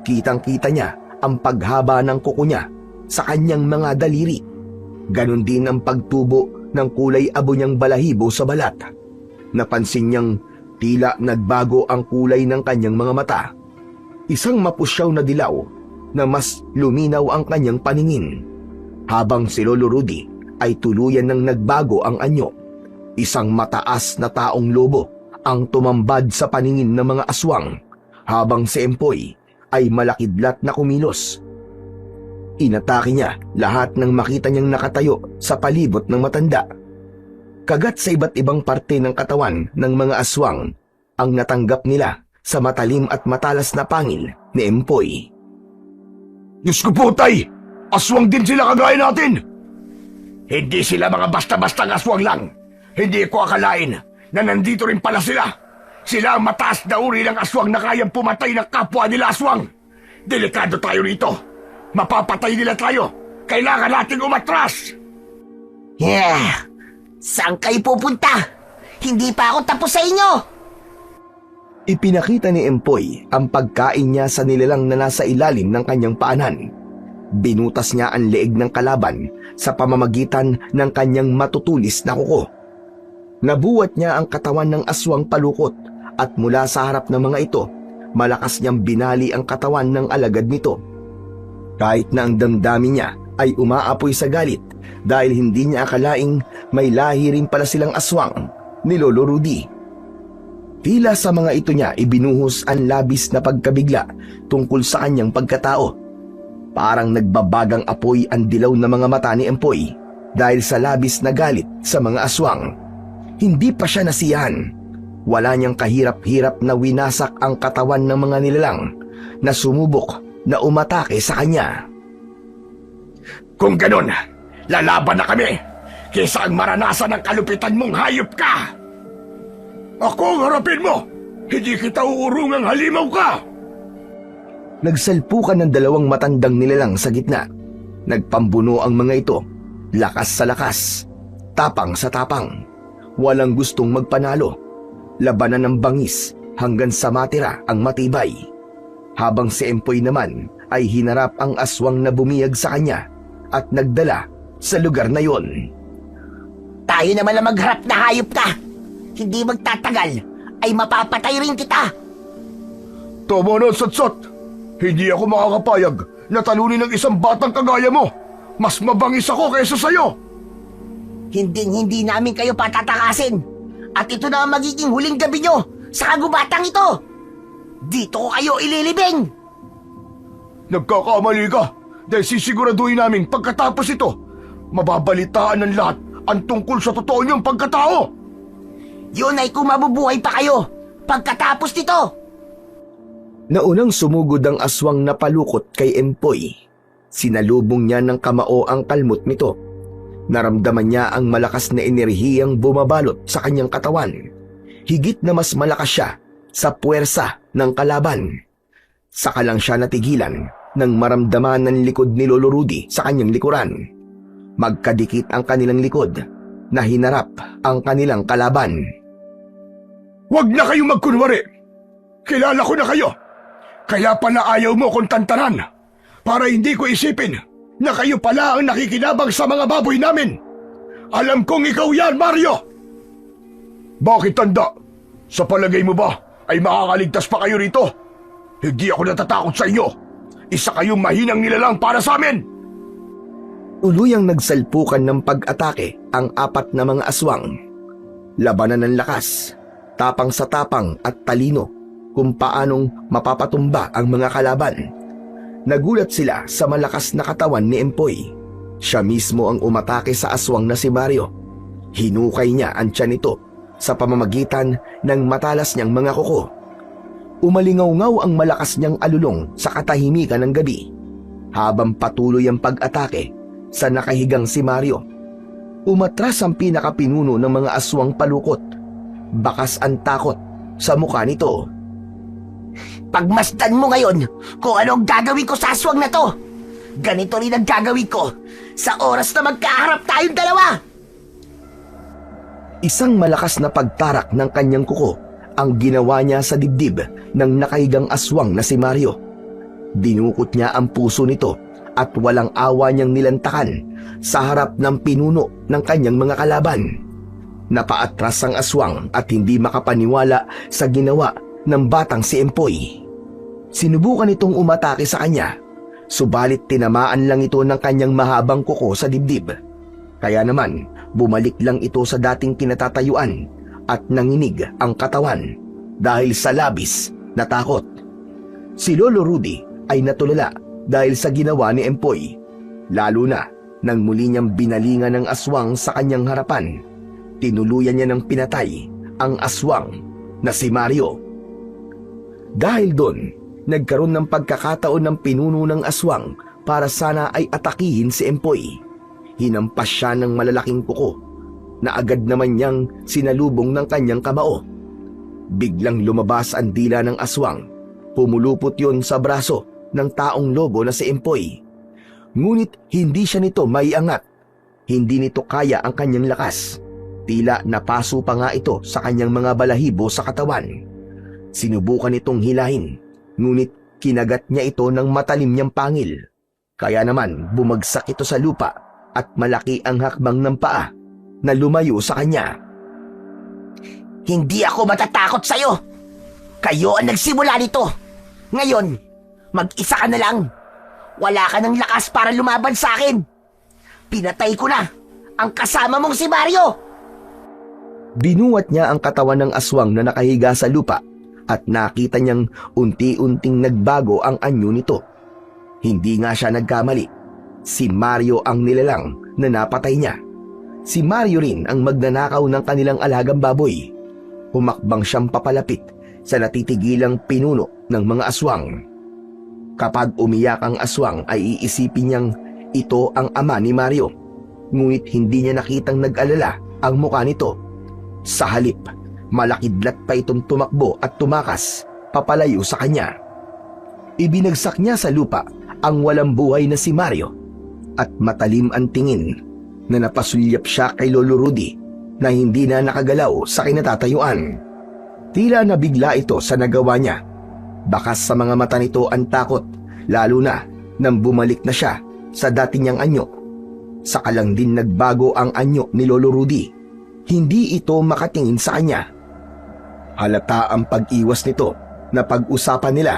Kitang-kita niya ang paghaba ng kuko niya sa kanyang mga daliri. Ganon din ang pagtubo ng kulay abo niyang balahibo sa balat. Napansin niyang tila nagbago ang kulay ng kanyang mga mata. Isang mapusyaw na dilaw na mas luminaw ang kanyang paningin. Habang si Lolo Rudy ay tuluyan ng nagbago ang anyo. Isang mataas na taong lobo ang tumambad sa paningin ng mga aswang, habang si Empoy ay malakidlat na kumilos. Inatake niya lahat ng makita niyang nakatayo sa palibot ng matanda. Kagat sa iba't ibang parte ng katawan ng mga aswang ang natanggap nila sa matalim at matalas na pangil ni Empoy. Diyos ko po, tay! Aswang din sila kagaya natin! Hindi sila mga basta-bastang aswang lang. Hindi ko akalain na nandito rin pala sila. Sila ang mataas na uri ng aswang na kayang pumatay ng kapwa nila aswang. Delikado tayo rito. Mapapatay nila tayo. Kailangan nating umatras. Yeah! Saan kayo pupunta? Hindi pa ako tapos sa inyo! Ipinakita ni Empoy ang pagkain niya sa nilalang na nasa ilalim ng kanyang paanan. Binutas niya ang leeg ng kalaban sa pamamagitan ng kanyang matutulis na kuko. Nabuwat niya ang katawan ng aswang palukot at mula sa harap ng mga ito, malakas niyang binali ang katawan ng alagad nito. Kahit na ang damdamin niya ay umaapoy sa galit dahil hindi niya akalaing may lahi rin pala silang aswang ni Lolo Rudy. Tila sa mga ito niya ibinuhos ang labis na pagkabigla tungkol sa kanyang pagkatao. Parang nagbabagang apoy ang dilaw na mga mata ni Empoy dahil sa labis na galit sa mga aswang. Hindi pa siya nasiyahan. Wala niyang kahirap-hirap na winasak ang katawan ng mga nilalang na sumubok na umatake sa kanya. Kung ganun, lalaban na kami kaysa ang maranasan ng kalupitan mong hayop ka! Ako ang harapin mo! Hindi kita uurungang halimaw ka! Nagsalpukan ng dalawang matandang nilalang sa gitna. Nagpambuno ang mga ito, lakas sa lakas, tapang sa tapang. Walang gustong magpanalo. Labanan ng bangis hanggang sa matira ang matibay. Habang si Empoy naman ay hinarap ang aswang na bumiyag sa kanya at nagdala sa lugar na yon. Tayo naman ang magharap na hayop ka. Hindi magtatagal ay mapapatay rin kita. Tama na, Satsat! Hindi ako makakapayag na talunin ng isang batang kagaya mo! Mas mabangis ako kaysa sa'yo! Hindi namin kayo patatakasin. At ito na ang magiging huling gabi nyo sa kagubatang ito. Dito ko kayo ililibing. Nagkakamali ka dahil sisiguraduhin namin pagkatapos ito, mababalitaan ng lahat ang tungkol sa totoo niyong pagkatao. Yun ay kung mabubuhay pa kayo pagkatapos nito. Naunang sumugod ang aswang na palukot kay Empoy. Sinalubong niya ng kamao ang kalmot nito. Naramdaman niya ang malakas na enerhiyang bumabalot sa kanyang katawan. Higit na mas malakas siya sa puwersa ng kalaban. Saka lang siya natigilan nang maramdaman ng likod ni Lolo Rudy sa kanyang likuran. Magkadikit ang kanilang likod na hinarap ang kanilang kalaban. Huwag na kayong magkunwari. Kilala ko na kayo. Kaya pala ayaw mo kong tantanan para hindi ko isipin na kayo pala ang nakikinabang sa mga baboy namin. Alam kong ikaw yan, Mario! Bakit tanda? Sa palagay mo ba ay makakaligtas pa kayo rito? Hindi ako natatakot sa inyo. Isa kayong mahinang nilalang para sa amin. Tuluyang nagsalpukan ng pag-atake ang apat na mga aswang. Labanan ng lakas, tapang sa tapang at talino kung paanong mapapatumba ang mga kalaban. Nagulat sila sa malakas na katawan ni Empoy. Siya mismo ang umatake sa aswang na si Mario. Hinukay niya ang tiyan nito sa pamamagitan ng matalas niyang mga kuko. Umalingaw-ngaw ang malakas niyang alulong sa katahimikan ng gabi habang patuloy ang pag-atake sa nakahigang si Mario. Umatras ang pinakapinuno ng mga aswang palukot. Bakas ang takot sa mukha nito. Pagmasdan mo ngayon kung ano ang gagawin ko sa aswang na to. Ganito rin ang gagawin ko sa oras na magkaharap tayong dalawa. Isang malakas na pagtarak ng kanyang kuko ang ginawa niya sa dibdib ng nakahigang aswang na si Mario. Dinukot niya ang puso nito at walang awa niyang nilantakan sa harap ng pinuno ng kanyang mga kalaban. Napaatras ang aswang at hindi makapaniwala sa ginawa ng batang si Empoy. Sinubukan itong umatake sa kanya, subalit tinamaan lang ito ng kanyang mahabang kuko sa dibdib. Kaya naman, bumalik lang ito sa dating kinatatayuan at nanginig ang katawan dahil sa labis na takot. Si Lolo Rudy ay natulala dahil sa ginawa ni Empoy, lalo na nang muli niyang binalingan ng aswang sa kanyang harapan. Tinuluyan niya ng pinatay ang aswang na si Mario. Dahil doon, nagkaroon ng pagkakataon ng pinuno ng aswang para sana ay atakihin si Empoy. Hinampas siya ng malalaking kuko na agad naman niyang sinalubong ng kanyang kamao. Biglang lumabas ang dila ng aswang. Pumulupot yon sa braso ng taong lobo na si Empoy. Ngunit hindi siya nito maiangat. Hindi nito kaya ang kanyang lakas. Tila napaso pa nga ito sa kanyang mga balahibo sa katawan. Sinubukan itong hilahin, ngunit kinagat niya ito ng matalim niyang pangil. Kaya naman bumagsak ito sa lupa at malaki ang hakbang ng paa na lumayo sa kanya. Hindi ako matatakot sa'yo. Kayo ang nagsimula nito. Ngayon, mag-isa ka na lang. Wala ka ng lakas para lumaban sa akin. Pinatay ko na ang kasama mong si Mario. Binuwat niya ang katawan ng aswang na nakahiga sa lupa at nakita niyang unti-unting nagbago ang anyo nito. Hindi nga siya nagkamali. Si Mario ang nilalang na napatay niya. Si Mario rin ang magnanakaw ng kanilang alagang baboy. Humakbang siyang papalapit sa natitigilang pinuno ng mga aswang. Kapag umiyak ang aswang ay iisipin niyang ito ang ama ni Mario. Ngunit hindi niya nakitang nag-alala ang mukha nito. Sa halip, malakidlat pa itong tumakbo at tumakas papalayo sa kanya. Ibinagsak niya sa lupa ang walang buhay na si Mario at matalim ang tingin na napasulyap siya kay Lolo Rudy na hindi na nakagalaw sa kinatatayuan. Tila nabigla ito sa nagawa niya. Bakas sa mga mata nito ang takot, lalo na nang bumalik na siya sa dati niyang anyo. Saka lang din nagbago ang anyo ni Lolo Rudy. Hindi ito makatingin sa kanya. Halata ang pag-iwas nito na pag-usapan nila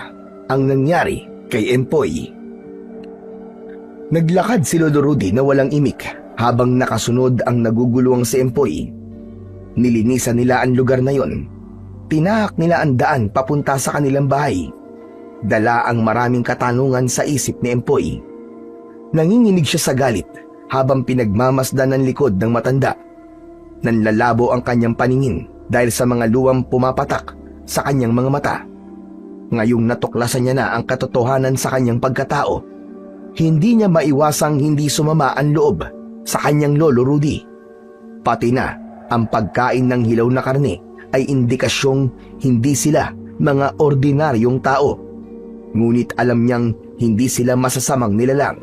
ang nangyari kay Empoy. Naglakad si Lolo Rudy na walang imik habang nakasunod ang naguguluhang si Empoy. Nilinisan nila ang lugar na yon. Tinahak nila ang daan papunta sa kanilang bahay. Dala ang maraming katanungan sa isip ni Empoy. Nanginginig siya sa galit habang pinagmamasdan ng likod ng matanda. Nanlalabo ang kanyang paningin dahil sa mga luwang pumapatak sa kanyang mga mata. Ngayong natuklasan niya na ang katotohanan sa kanyang pagkatao, hindi niya maiwasang hindi sumama ang loob sa kanyang Lolo Rudy. Pati na ang pagkain ng hilaw na karne ay indikasyong hindi sila mga ordinaryong tao. Ngunit alam niyang hindi sila masasamang nilalang.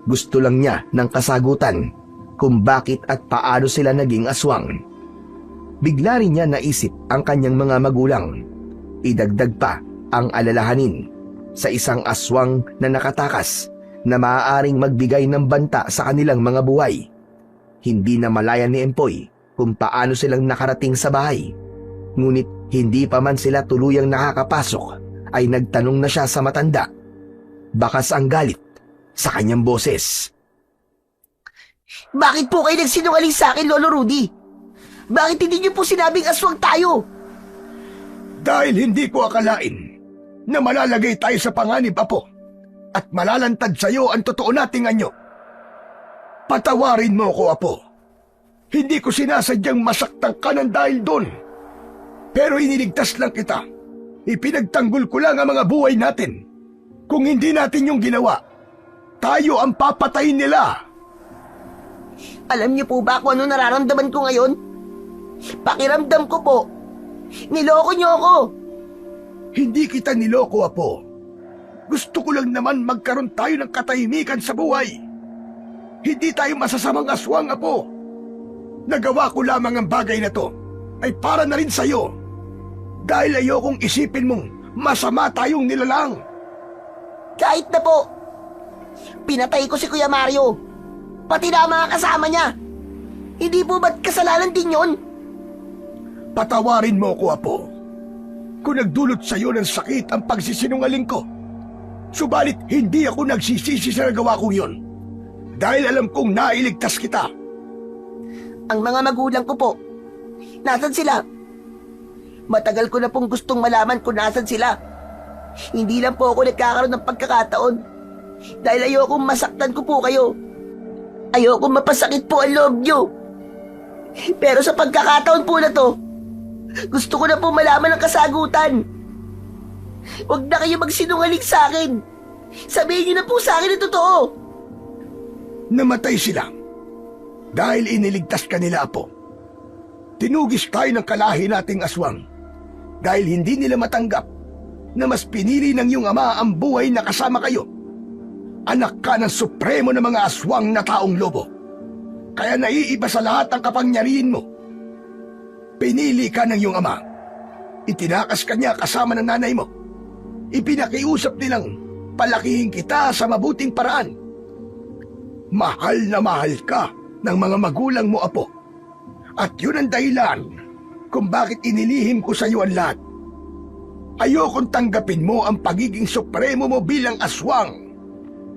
Gusto lang niya ng kasagutan kung bakit at paano sila naging aswang. Bigla rin niya naisip ang kanyang mga magulang. Idagdag pa ang alalahanin sa isang aswang na nakatakas na maaaring magbigay ng banta sa kanilang mga buhay. Hindi na malaya ni Empoy kung paano silang nakarating sa bahay. Ngunit hindi pa man sila tuluyang nakakapasok ay nagtanong na siya sa matanda. Bakas ang galit sa kanyang boses. Bakit po kayo nagsinungaling sa akin, Lolo Rudy? Bakit hindi niyo po sinabing aswang tayo? Dahil hindi ko akalain na malalagay tayo sa panganib, Apo, at malalantad sa iyo ang totoo nating anyo. Patawarin mo ko, Apo. Hindi ko sinasadyang masaktan ka ng dahil doon. Pero iniligtas lang kita. Ipinagtanggol ko lang ang mga buhay natin. Kung hindi natin yung ginawa, tayo ang papatayin nila. Alam niyo po ba kung ano nararamdaman ko ngayon? Pakiramdam ko po, niloko niyo ako. Hindi kita niloko, Apo. Gusto ko lang naman magkaroon tayo ng katahimikan sa buhay. Hindi tayo masasamang aswang, Apo. Nagawa ko lamang ang bagay na to ay para na rin sa'yo. Dahil ayokong isipin mong masama tayong nilalang. Kahit na po, pinatay ko si Kuya Mario. Pati na ang mga kasama niya. Hindi po ba't kasalanan din yon? Patawarin mo ko, Apo. Kung nagdulot sa iyo ng sakit ang pagsisinungaling ko. Subalit hindi ako nagsisisi sa nagawa kong yon. Dahil alam kong nailigtas kita. Ang mga magulang ko po, nasan sila? Matagal ko na pong gustong malaman kung nasan sila. Hindi lang po ako nagkakaroon ng pagkakataon. Dahil ayokong masaktan ko po kayo. Ayokong mapasakit po ang loob nyo. Pero sa pagkakataon po na to, gusto ko na po malaman ang kasagutan. Huwag na kayo magsinungaling sa akin. Sabihin niyo na po sa akin ang totoo. Namatay sila. Dahil iniligtas ka nila, Apo. Tinugis tayo ng kalahi nating aswang. Dahil hindi nila matanggap na mas pinili ng iyong ama ang buhay na kasama kayo. Anak ka ng supremo ng mga aswang na taong lobo. Kaya naiiba sa lahat ang kapangyarihan mo. Pinili ka ng iyong ama. Itinakas ka niya kasama ng nanay mo. Ipinakiusap nilang palakihin kita sa mabuting paraan. Mahal na mahal ka ng mga magulang mo, Apo. At yun ang dahilan kung bakit inilihim ko sa iyo ang lahat. Ayokong tanggapin mo ang pagiging supremo mo bilang aswang.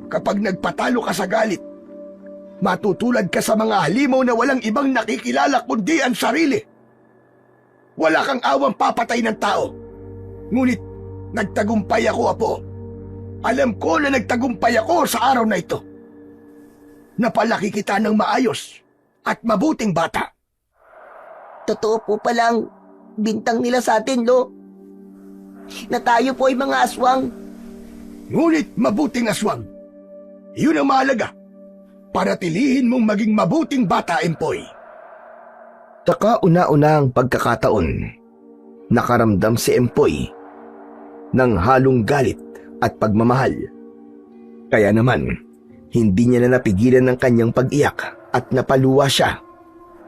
Kapag nagpatalo ka sa galit, matutulad ka sa mga halimaw na walang ibang nakikilala kundi ang sarili. Wala kang awang papatay ng tao. Ngunit nagtagumpay ako, Apo. Alam ko na nagtagumpay ako sa araw na ito. Napalaki kita ng maayos at mabuting bata. Totoo po palang bintang nila sa atin, Lo. Na tayo po ay mga aswang. Ngunit mabuting aswang. Yun ang mahalaga. Para tilihin mong maging mabuting bata, Empoy. Sa kauna-unang pagkakataon, nakaramdam si Empoy ng halong galit at pagmamahal. Kaya naman, hindi niya na napigilan ng kanyang pag-iyak at napaluwa siya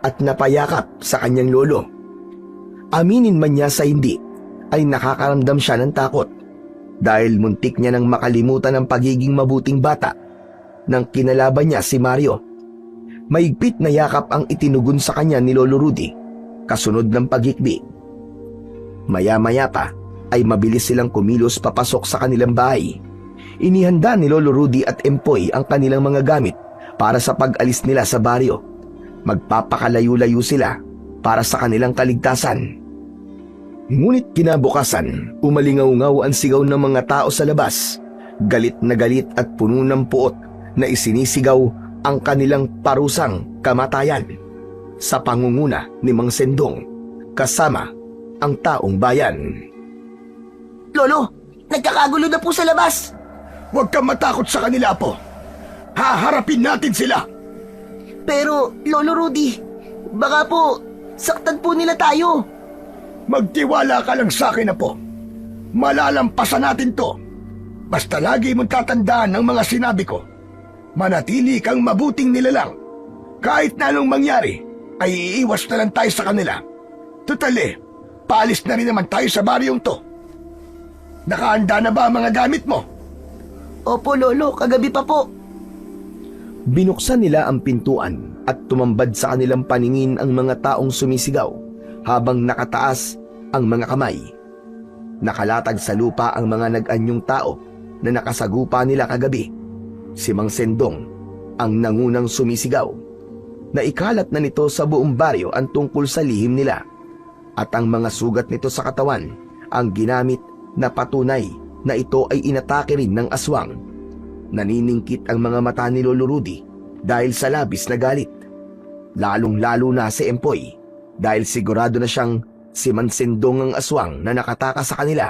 at napayakap sa kanyang lolo. Aminin man niya sa hindi, ay nakakaramdam siya ng takot dahil muntik niya nang makalimutan ang pagiging mabuting bata nang kinalaban niya si Mario. Maigpit na yakap ang itinugon sa kanya ni Lolo Rudy, kasunod ng paghikbi. Maya-maya pa ay mabilis silang kumilos papasok sa kanilang bahay. Inihanda ni Lolo Rudy at Empoy ang kanilang mga gamit para sa pag-alis nila sa baryo. Magpapakalayo-layo sila para sa kanilang kaligtasan. Ngunit kinabukasan, umalingaw-ngaw ang sigaw ng mga tao sa labas. Galit na galit at puno ng puot na isinisigaw ang kanilang parusang kamatayan sa pangunguna ni Mang Sendong kasama ang taong bayan. Lolo, nagkakagulo na po sa labas. Huwag kang matakot sa kanila, Apo. Haharapin natin sila. Pero, Lolo Rudy, baka po saktan po nila tayo. Magtiwala ka lang sa akin, Apo. Malalampasan natin to. Basta lagi mong tatandaan ang mga sinabi ko. Manatili kang mabuting nilalang. Kahit na anong mangyari, ay iiwas na lang tayo sa kanila. Tutali, paalis na rin naman tayo sa baryong to. Nakahanda na ba ang mga gamit mo? Opo, Lolo, kagabi pa po. Binuksan nila ang pintuan at tumambad sa kanilang paningin ang mga taong sumisigaw habang nakataas ang mga kamay. Nakalatag sa lupa ang mga nag-anyong tao na nakasagupa nila kagabi. Si Mang Sendong ang nangunang sumisigaw. Naikalat na nito sa buong baryo ang tungkol sa lihim nila at ang mga sugat nito sa katawan ang ginamit na patunay na ito ay inatake rin ng aswang. Naniningkit ang mga mata ni Lolo Rudy dahil sa labis na galit. Lalong-lalo na si Empoy dahil sigurado na siyang si Mang Sendong ang aswang na nakataka sa kanila.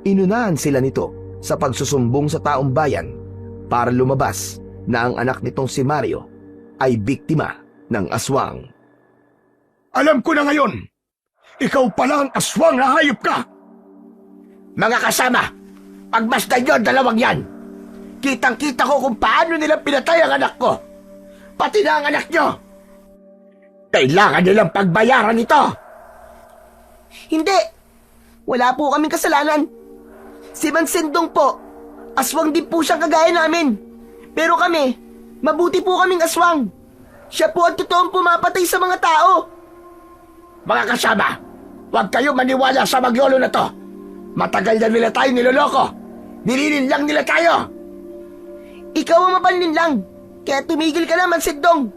Inunahan sila nito sa pagsusumbong sa taong bayan para lumabas na ang anak nitong si Mario ay biktima ng aswang. Alam ko na ngayon, ikaw pala ang aswang na hayop ka! Mga kasama, pagmasdan nyo ang dalawang yan. Kitang-kita ko kung paano nila pinatay ang anak ko. Pati na ang anak nyo. Kailangan nilang pagbayaran ito. Hindi! Wala po kaming kasalanan. Si Mang Sendong po, aswang din po siyang kagaya namin. Pero kami, mabuti po kaming aswang. Siya po ang totoong pumapatay sa mga tao. Mga kasama, huwag kayo maniwala sa magyolo na to. Matagal na nila tayo niloloko. Nilinin lang nila tayo. Ikaw ang mapanlin lang, kaya tumigil ka na, Mang Sendong.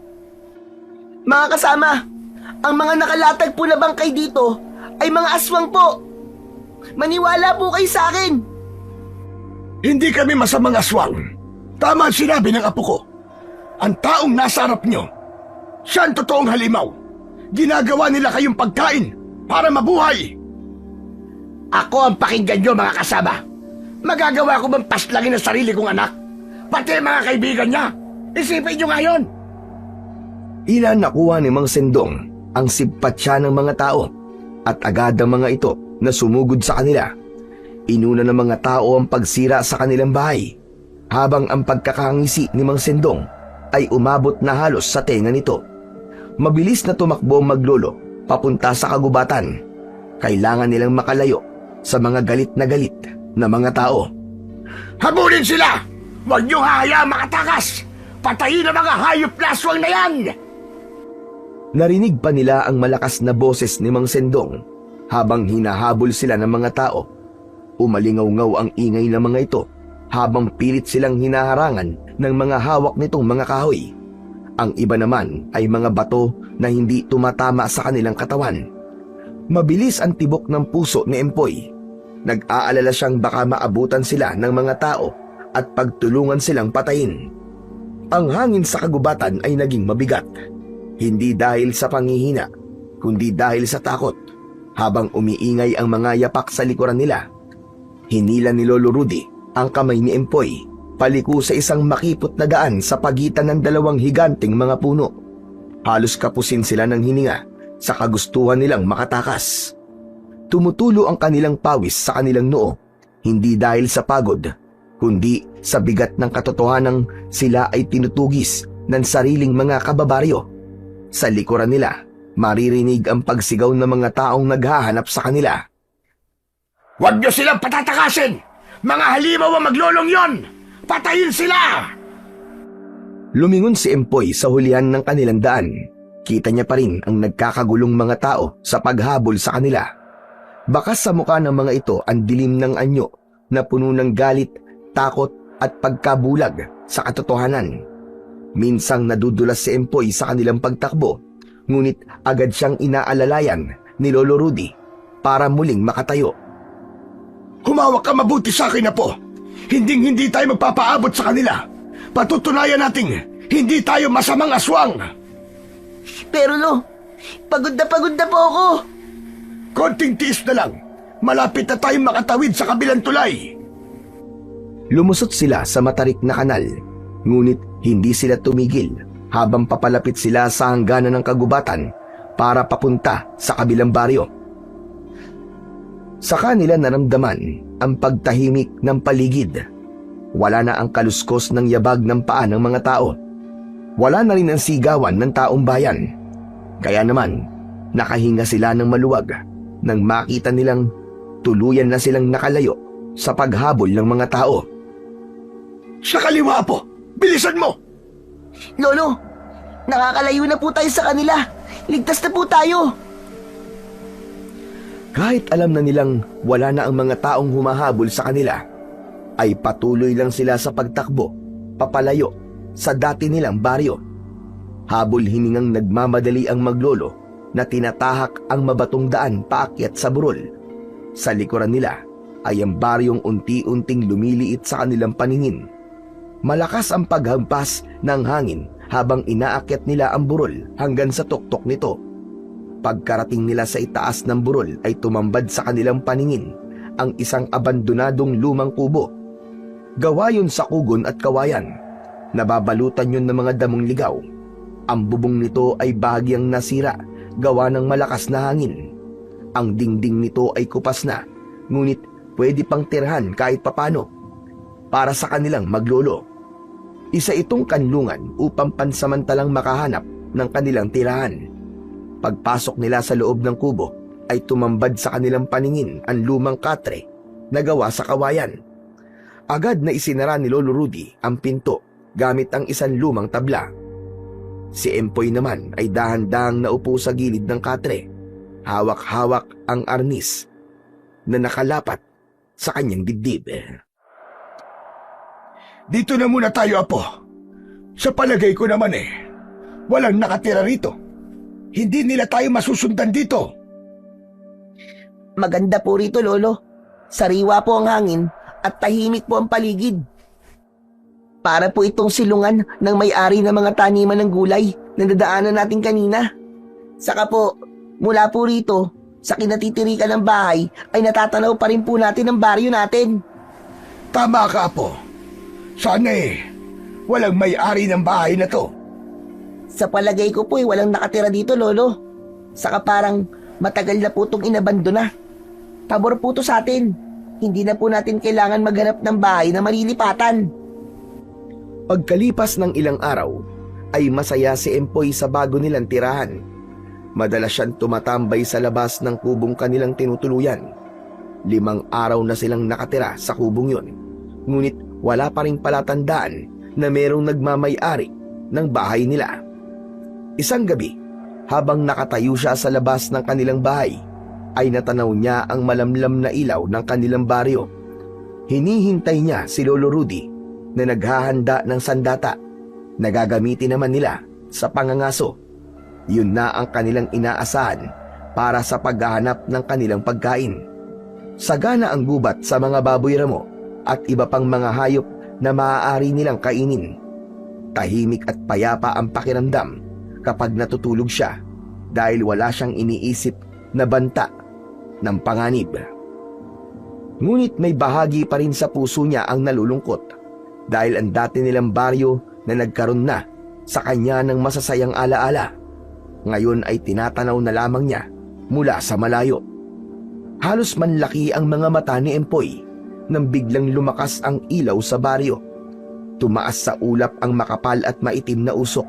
Mga kasama, ang mga nakalatag po na bangkay dito ay mga aswang po. Maniwala po kayo sa akin. Hindi kami masamang aswang. Tama ang sinabi ng apo ko. Ang taong nasa harap nyo, siya ang totoong halimaw. Ginagawa nila kayong pagkain para mabuhay. Ako ang pakinggan nyo, mga kasama. Magagawa ko bang paslangin ang sarili kong anak? Pati ang mga kaibigan niya. Isipin nyo ngayon. Ilan nakuha ni Mang Sendong ang simpatya ng mga tao at agad ang mga ito na sumugod sa kanila. Inuna ng mga tao ang pagsira sa kanilang bahay habang ang pagkakangisi ni Mang Sendong ay umabot na halos sa tenga nito. Mabilis na tumakbo ang maglolo papunta sa kagubatan. Kailangan nilang makalayo sa mga galit na mga tao. Habulin sila! Huwag niyong hahayaang makatakas! Patayin ang mga hayop na aswang na yan! Narinig pa nila ang malakas na boses ni Mang Sendong Habang hinahabol sila ng mga tao, umalingaw-ngaw ang ingay ng mga ito habang pilit silang hinaharangan ng mga hawak nitong mga kahoy. Ang iba naman ay mga bato na hindi tumatama sa kanilang katawan. Mabilis ang tibok ng puso ni Empoy. Nag-aalala siyang baka maabutan sila ng mga tao at pagtulungan silang patayin. Ang hangin sa kagubatan ay naging mabigat. Hindi dahil sa panghihina, kundi dahil sa takot. Habang umiingay ang mga yapak sa likuran nila, hinila ni Lolo Rudy ang kamay ni Empoy paliko sa isang makipot na daan sa pagitan ng dalawang higanting mga puno. Halos kapusin sila ng hininga sa kagustuhan nilang makatakas. Tumutulo ang kanilang pawis sa kanilang noo, hindi dahil sa pagod, kundi sa bigat ng katotohanang sila ay tinutugis ng sariling mga kababaryo. Sa likuran nila, maririnig ang pagsigaw ng mga taong naghahanap sa kanila. Huwag niyo silang patatakasin! Mga halimaw ang maglolong yon! Patayin sila! Lumingon si Empoy sa hulihan ng kanilang daan. Kita niya pa rin ang nagkakagulong mga tao sa paghabol sa kanila. Bakas sa mukha ng mga ito ang dilim ng anyo na puno ng galit, takot at pagkabulag sa katotohanan. Minsang nadudulas si Empoy sa kanilang pagtakbo, ngunit agad siyang inaalalayan ni Lolo Rudy para muling makatayo. Humawak ka mabuti sa akin, Apo. Hinding-hindi tayo magpapaabot sa kanila. Patutunayan nating hindi tayo masamang aswang. Pero Lo, pagod na po ako. Konting tiis na lang. Malapit na tayong makatawid sa kabilang tulay. Lumusot sila sa matarik na kanal, ngunit hindi sila tumigil habang papalapit sila sa hangganan ng kagubatan para papunta sa kabilang baryo. Sa kanila naramdaman ang pagtahimik ng paligid. Wala na ang kaluskos ng yabag ng paa ng mga tao. Wala na rin ang sigawan ng taong bayan. Kaya naman, nakahinga sila ng maluwag nang makita nilang tuluyan na silang nakalayo sa paghabol ng mga tao. Sa kaliwa, Apo. Bilisan mo! Lolo, nakakalayo na po tayo sa kanila. Ligtas na po tayo. Kahit alam na nilang wala na ang mga taong humahabol sa kanila, ay patuloy lang sila sa pagtakbo, papalayo sa dati nilang baryo. Habol hiningang nagmamadali ang maglolo na tinatahak ang mabatong daan paakyat sa burol. Sa likuran nila ay ang baryong unti-unting lumiliit sa kanilang paningin. Malakas ang paghampas ng hangin habang inaakyat nila ang burol hanggang sa tuktok nito. Pagkarating nila sa itaas ng burol ay tumambad sa kanilang paningin ang isang abandonadong lumang kubo. Gawa yun sa kugon at kawayan. Nababalutan yun ng mga damong ligaw. Ang bubong nito ay bahagyang nasira, gawa ng malakas na hangin. Ang dingding nito ay kupas na, ngunit pwede pang tirhan kahit papano para sa kanilang maglolo. Isa itong kanlungan upang pansamantalang makahanap ng kanilang tirahan. Pagpasok nila sa loob ng kubo ay tumambad sa kanilang paningin ang lumang katre na gawa sa kawayan. Agad na isinara ni Lolo Rudy ang pinto gamit ang isang lumang tabla. Si Empoy naman ay dahan-dahang naupo sa gilid ng katre. Hawak-hawak ang arnis na nakalapat sa kanyang dibdib. Dito na muna tayo, Apo. Sa palagay ko naman walang nakatira rito. Hindi nila tayo masusundan dito. Maganda po rito, Lolo. Sariwa po ang hangin at tahimik po ang paligid. Para po itong silungan ng may-ari ng mga taniman ng gulay na nadaanan natin kanina. Saka po, mula po rito, sa kinatitirikan ng bahay, ay natatanaw pa rin po natin ang baryo natin. Tama ka, Apo. Sana walang may-ari ng bahay na to. Sa palagay ko po walang nakatira dito, Lolo. Saka parang matagal na po itong inabandona. Pabor po to sa atin. Hindi na po natin kailangan maghanap ng bahay na malilipatan. Pagkalipas ng ilang araw, ay masaya si Empoy sa bago nilang tirahan. Madalas siyang tumatambay sa labas ng kubong kanilang tinutuluyan. 5 araw na silang nakatira sa kubong yun. Ngunit wala pa ring palatandaan na merong nagmamay-ari ng bahay nila. Isang gabi, habang nakatayo siya sa labas ng kanilang bahay, ay natanaw niya ang malamlam na ilaw ng kanilang baryo. Hinihintay niya si Lolo Rudy na naghahanda ng sandata na gagamitin naman nila sa pangangaso. Yun na ang kanilang inaasahan para sa paghahanap ng kanilang pagkain. Sagana ang gubat sa mga baboy ramo at iba pang mga hayop na maaari nilang kainin. Tahimik at payapa ang pakiramdam kapag natutulog siya dahil wala siyang iniisip na banta ng panganib. Ngunit may bahagi pa rin sa puso niya ang nalulungkot dahil ang dati nilang baryo na nagkaroon na sa kanya ng masasayang alaala, ngayon ay tinatanaw na lamang niya mula sa malayo. Halos manlaki ang mga mata ni Empoy nang biglang lumakas ang ilaw sa baryo. Tumaas sa ulap ang makapal at maitim na usok.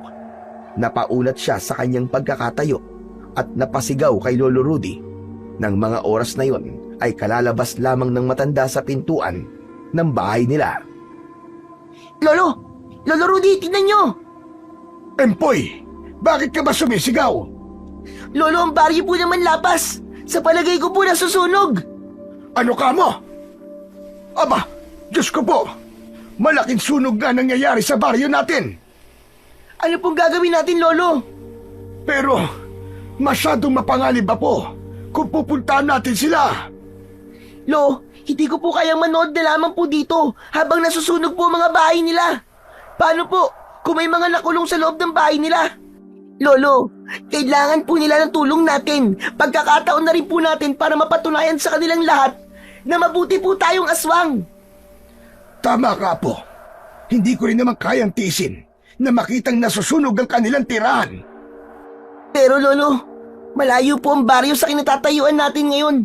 Napaulat siya sa kanyang pagkakatayo at napasigaw kay Lolo Rudy. Nang mga oras na yon ay kalalabas lamang ng matanda sa pintuan ng bahay nila. Lolo! Lolo Rudy, tingnan nyo! Empoy, bakit ka ba sumisigaw? Lolo, ang baryo po naman lapas. Sa palagay ko po nasusunog. Ano ka mo? Aba, Diyos ko po! Malaking sunog nga nangyayari sa baryo natin. Ano pong gagawin natin, Lolo? Pero masyadong mapanganib ba po kung pupuntahan natin sila? Lo, hindi ko po kayang manood na lamang po dito habang nasusunog po ang mga bahay nila. Paano po kung may mga nakulong sa loob ng bahay nila? Lolo, kailangan po nila ng tulong natin. Pagkakataon na rin po natin para mapatunayan sa kanilang lahat na mabuti po tayong aswang. Tama ka po. Hindi ko rin naman kayang tiisin na makitang nasusunog ang kanilang tirahan. Pero Lolo, malayo po ang baryo sa kinatatayuan natin ngayon.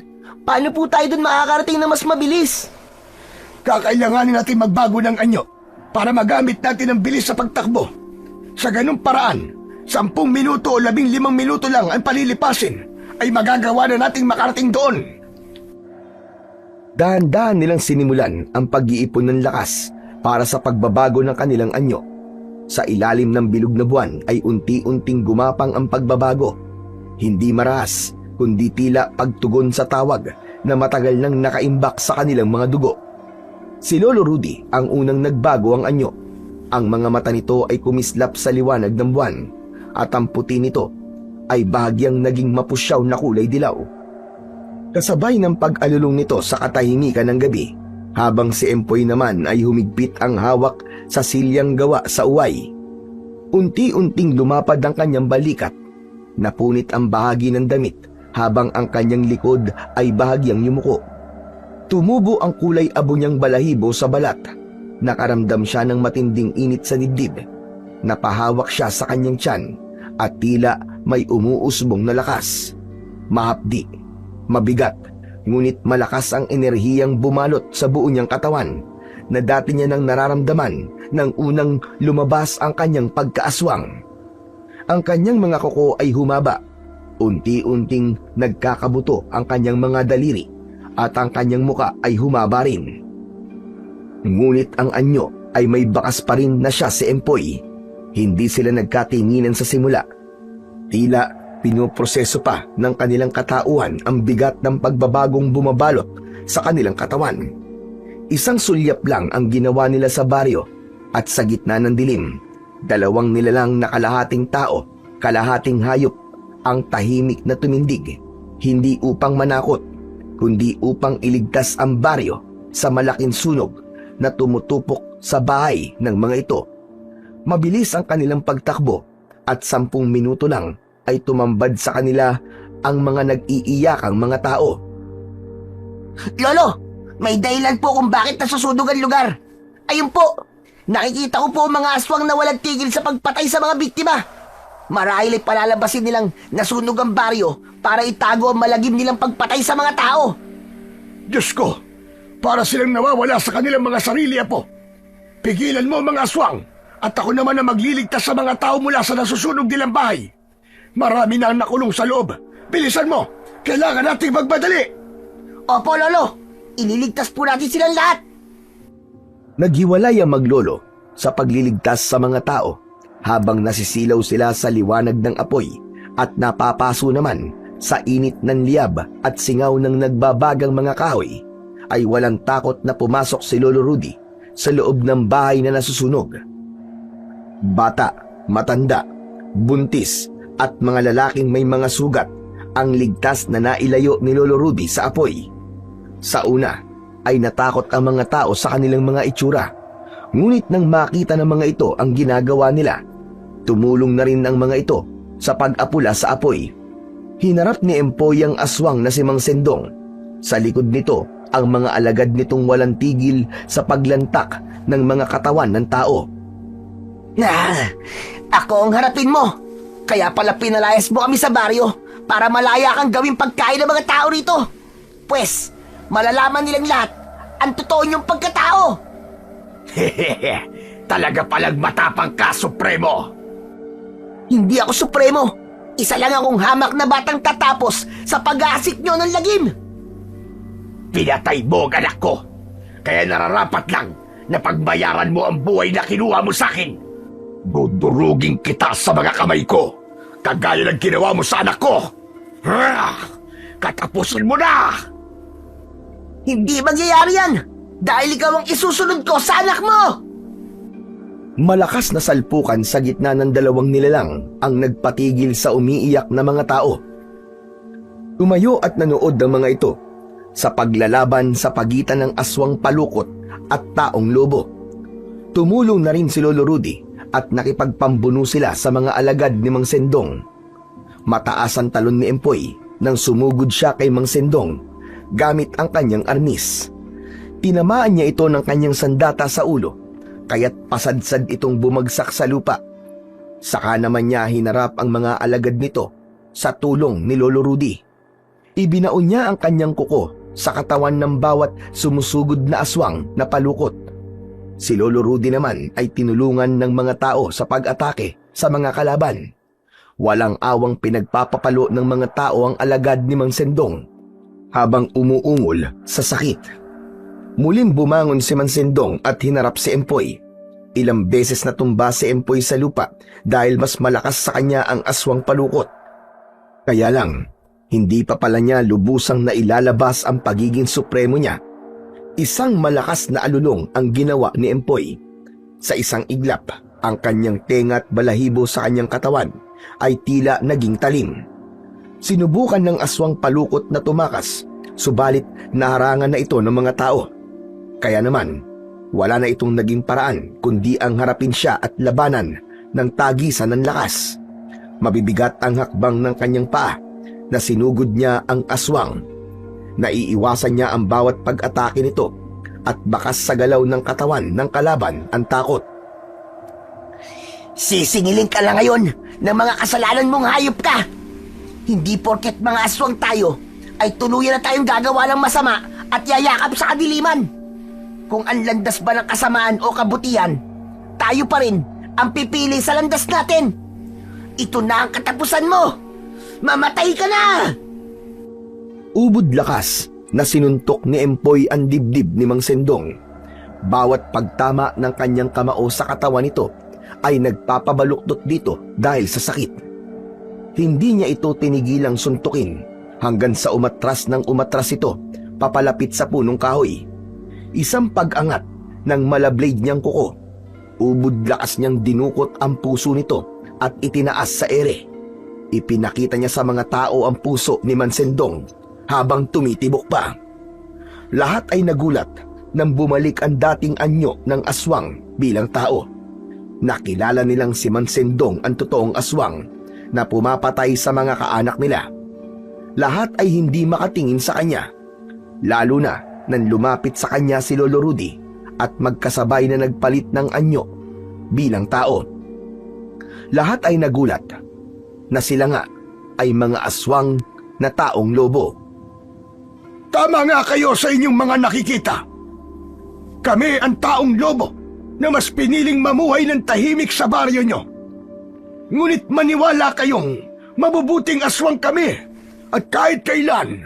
Paano po tayo doon makakarating na mas mabilis? Kakailanganin natin magbago ng anyo para magamit natin ang bilis sa pagtakbo. Sa ganung paraan, 10 minuto o 15 minuto lang ang palilipasin ay magagawa na nating makarating doon. Dahan-dahan nilang sinimulan ang pag-iipon ng lakas para sa pagbabago ng kanilang anyo. Sa ilalim ng bilog na buwan ay unti-unting gumapang ang pagbabago. Hindi maras, kundi tila pagtugon sa tawag na matagal nang nakaimbak sa kanilang mga dugo. Si Lolo Rudy ang unang nagbago ang anyo. Ang mga mata nito ay kumislap sa liwanag ng buwan at ang puti nito ay bahagyang naging mapusyaw na kulay dilaw. Kasabay ng pag-alulong nito sa katahimikan ng gabi, habang si Empoy naman ay humigpit ang hawak sa silyang gawa sa uway. Unti-unting lumapad ang kanyang balikat, napunit ang bahagi ng damit habang ang kanyang likod ay bahagyang yumuko. Tumubo ang kulay abo niyang balahibo sa balat. Nakaramdam siya ng matinding init sa dibdib. Napahawak siya sa kanyang tiyan at tila may umuusbong na lakas. Mahapdi, mabigat, ngunit malakas ang enerhiyang bumalot sa buo niyang katawan na dati niya nang nararamdaman nang unang lumabas ang kanyang pagkaaswang. Ang kanyang mga kuko ay humaba. Unti-unting nagkakabuto ang kanyang mga daliri at ang kanyang muka ay humaba rin. Ngunit ang anyo ay may bakas pa rin na siya si Empoy. Hindi sila nagkatinginan sa simula. Tila pinoproseso pa ng kanilang katauhan ang bigat ng pagbabagong bumabalot sa kanilang katawan. Isang sulyap lang ang ginawa nila sa baryo at sa gitna ng dilim, 2 nilalang na kalahating tao, kalahating hayop ang tahimik na tumindig, hindi upang manakot, kundi upang iligtas ang baryo sa malaking sunog na tumutupok sa bahay ng mga ito. Mabilis ang kanilang pagtakbo at 10 minuto lang ay tumambad sa kanila ang mga nag-iiyakang mga tao. Lolo, may dahilan po kung bakit nasusunog ang lugar. Ayun po, nakikita ko po ang mga aswang na walang tigil sa pagpatay sa mga biktima. Marahil ay palalabasin nilang nasunog ang baryo para itago ang malagim nilang pagpatay sa mga tao. Diyos ko, para silang nawawala sa kanilang mga sarili, Apo. Pigilan mo ang mga aswang at ako naman na magliligtas sa mga tao mula sa nasusunog nilang bahay. Marami na ang nakulong sa loob. Bilisan mo! Kailangan nating magmadali! Opo, Lolo. Ililigtas po natin silang lahat. Naghiwalay ang maglolo sa pagliligtas sa mga tao habang nasisilaw sila sa liwanag ng apoy at napapaso naman Sa init ng liyab at singaw ng nagbabagang mga kahoy, ay walang takot na pumasok si Lolo Rudy sa loob ng bahay na nasusunog. Bata, matanda, buntis at mga lalaking may mga sugat ang ligtas na nailayo ni Lolo Rudy sa apoy. Sa una ay natakot ang mga tao sa kanilang mga itsura. Ngunit nang makita ng mga ito ang ginagawa nila, tumulong na rin ang mga ito sa pag-apula sa apoy. Hinarap ni Empoy ang aswang na si Mang Sendong. Sa likod nito ang mga alagad nitong walang tigil sa paglantak ng mga katawan ng tao. Ako ang harapin mo. Kaya pala pinalayas mo kami sa baryo para malaya kang gawing pagkain ng mga tao rito. Pwes, malalaman nilang lahat ang totoo niyong pagkatao. Talaga palang matapang ka, Supremo. Hindi ako supremo. Isa lang akong hamak na batang tatapos sa pag-aasik niyo ng lagim. Pinatay mo ang anak ko. Kaya nararapat lang na pagbayaran mo ang buhay na kinuha mo sa akin. Dudurugin kita sa mga kamay ko, kagaya ng ginawa mo sa anak ko. Katapusin mo na! Hindi mangyayari yan dahil ikaw ang isusunod ko sa anak mo. Malakas na salpukan sa gitna ng dalawang nilalang ang nagpatigil sa umiiyak na mga tao. Tumayo at nanood ang mga ito sa paglalaban sa pagitan ng aswang palukot at taong lobo. Tumulong na rin si Lolo Rudy at nakipagpambuno sila sa mga alagad ni Mang Sendong. Mataas ang talon ni Empoy nang sumugod siya kay Mang Sendong gamit ang kanyang arnis. Tinamaan niya ito ng kanyang sandata sa ulo, kaya't pasadsad itong bumagsak sa lupa. Saka naman niya hinarap ang mga alagad nito sa tulong ni Lolo Rudy. Ibinaon niya ang kanyang kuko sa katawan ng bawat sumusugod na aswang na palukot. Si Lolo Rudy naman ay tinulungan ng mga tao sa pag-atake sa mga kalaban. Walang awang pinagpapapalo ng mga tao ang alagad ni Mang Sendong habang umuungol sa sakit. Muling bumangon si Mang Sendong at hinarap si Empoy. Ilang beses na tumba si Empoy sa lupa dahil mas malakas sa kanya ang aswang palukot. Kaya lang, hindi pa pala niya lubusang nailalabas ang pagiging supremo niya. Isang malakas na alulong ang ginawa ni Empoy. Sa isang iglap, ang kanyang tenga at balahibo sa kanyang katawan ay tila naging talim. Sinubukan ng aswang palukot na tumakas, subalit naharangan na ito ng mga tao. Kaya naman, wala na itong naging paraan kundi ang harapin siya at labanan ng tagisan ng lakas. Mabibigat ang hakbang ng kanyang paa na sinugod niya ang aswang. Naiiwasan niya ang bawat pag-atake nito at bakas sa galaw ng katawan ng kalaban ang takot. Sisingilin ka lang ngayon ng mga kasalanan mong hayop ka. Hindi porket mga aswang tayo ay tuluyan na tayong gagawa ng masama at yayakap sa kadiliman. Kung ang landas ba ng kasamaan o kabutihan, tayo pa rin ang pipili sa landas natin. Ito na ang katapusan mo. Mamatay ka na! Ubod lakas na sinuntok ni Empoy ang dibdib ni Mang Sendong. Bawat pagtama ng kanyang kamao sa katawan nito ay nagpapabaluktot dito dahil sa sakit. Hindi niya ito tinigilang suntukin hanggang sa umatras ito papalapit sa punong kahoy. Isang pag-angat ng malablade niyang kuko, ubod lakas niyang dinukot ang puso nito at itinaas sa ere. Ipinakita niya sa mga tao ang puso ni Mang Sendong habang tumitibok pa. Lahat ay nagulat nang bumalik ang dating anyo ng aswang bilang tao. Nakilala nilang si Mang Sendong ang totoong aswang na pumapatay sa mga kaanak nila. Lahat ay hindi makatingin sa kanya, lalo na nang lumapit sa kanya si Lolo Rudy at magkasabay na nagpalit ng anyo bilang tao. Lahat ay nagulat na sila nga ay mga aswang na taong lobo. Tama nga kayo sa inyong mga nakikita. Kami ang taong lobo na mas piniling mamuhay ng tahimik sa baryo nyo. Ngunit maniwala kayong mabubuting aswang kami at kahit kailan,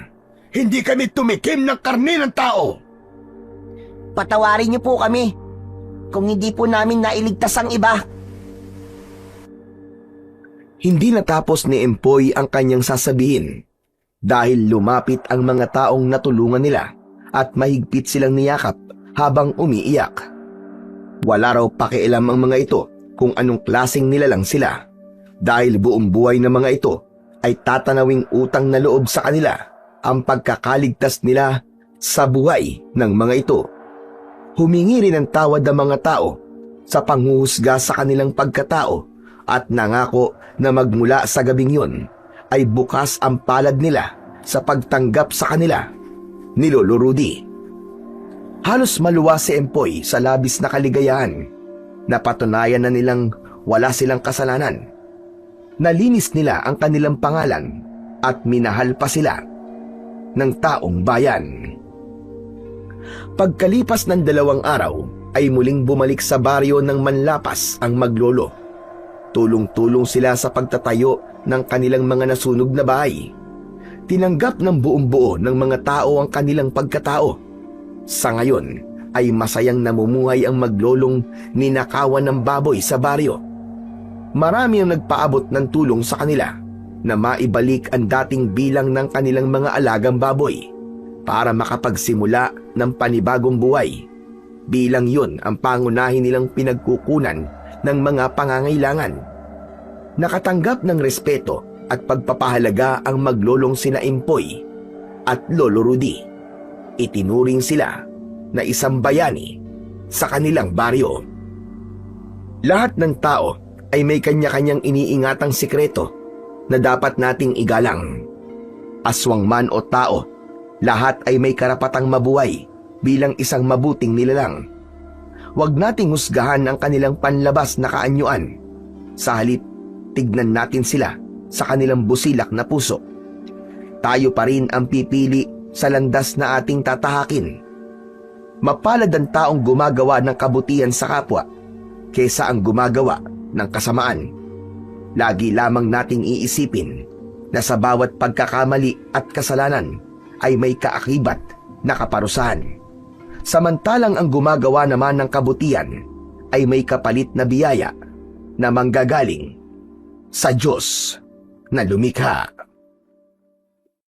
hindi kami tumikim ng karne ng tao. Patawarin niyo po kami kung hindi po namin nailigtas ang iba. Hindi natapos ni Empoy ang kanyang sasabihin dahil lumapit ang mga taong natulungan nila at mahigpit silang niyakap habang umiiyak. Wala raw pakialam ang mga ito kung anong klaseng nilalang sila dahil buong buhay ng mga ito ay tatanawing utang na loob sa kanila ang pagkakaligtas nila sa buhay ng mga ito. Humingi rin ng tawad ang mga tao sa panghuhusga sa kanilang pagkatao at nangako na magmula sa gabing yun ay bukas ang palad nila sa pagtanggap sa kanila ni Lolo Rudy. Halos maluwa si Empoy sa labis na kaligayahan. Napatunayan na nilang wala silang kasalanan. Nalinis nila ang kanilang pangalan at minahal pa sila ng taong bayan. Pagkalipas ng 2 araw ay muling bumalik sa baryo ng Manlapas ang maglolo. Tulong-tulong sila sa pagtatayo ng kanilang mga nasunog na bahay. Tinanggap ng buong buo ng mga tao ang kanilang pagkatao. Sa ngayon ay masayang namumuhay ang maglolong ninakawan ng baboy sa baryo. Marami ang nagpaabot ng tulong sa kanila na maibalik ang dating bilang ng kanilang mga alagang baboy para makapagsimula ng panibagong buhay. Bilang yun ang pangunahin nilang pinagkukunan ng mga pangangailangan. Nakatanggap ng respeto at pagpapahalaga ang maglolong sina Empoy at Lolo Rudy. Itinuring sila na isang bayani sa kanilang baryo. Lahat ng tao ay may kanya-kanyang iniingatang sikreto na dapat nating igalang. Aswang man o tao, lahat ay may karapatang mabuhay bilang isang mabuting nilalang. Huwag nating husgahan ang kanilang panlabas na kaanyuan. Sa halip, tignan natin sila sa kanilang busilak na puso. Tayo pa rin ang pipili sa landas na ating tatahakin. Mapalad ang taong gumagawa ng kabutihan sa kapwa kaysa ang gumagawa ng kasamaan. Lagi lamang nating iisipin na sa bawat pagkakamali at kasalanan ay may kaakibat na kaparusahan. Samantalang ang gumagawa naman ng kabutihan ay may kapalit na biyaya na manggagaling sa Diyos na lumikha.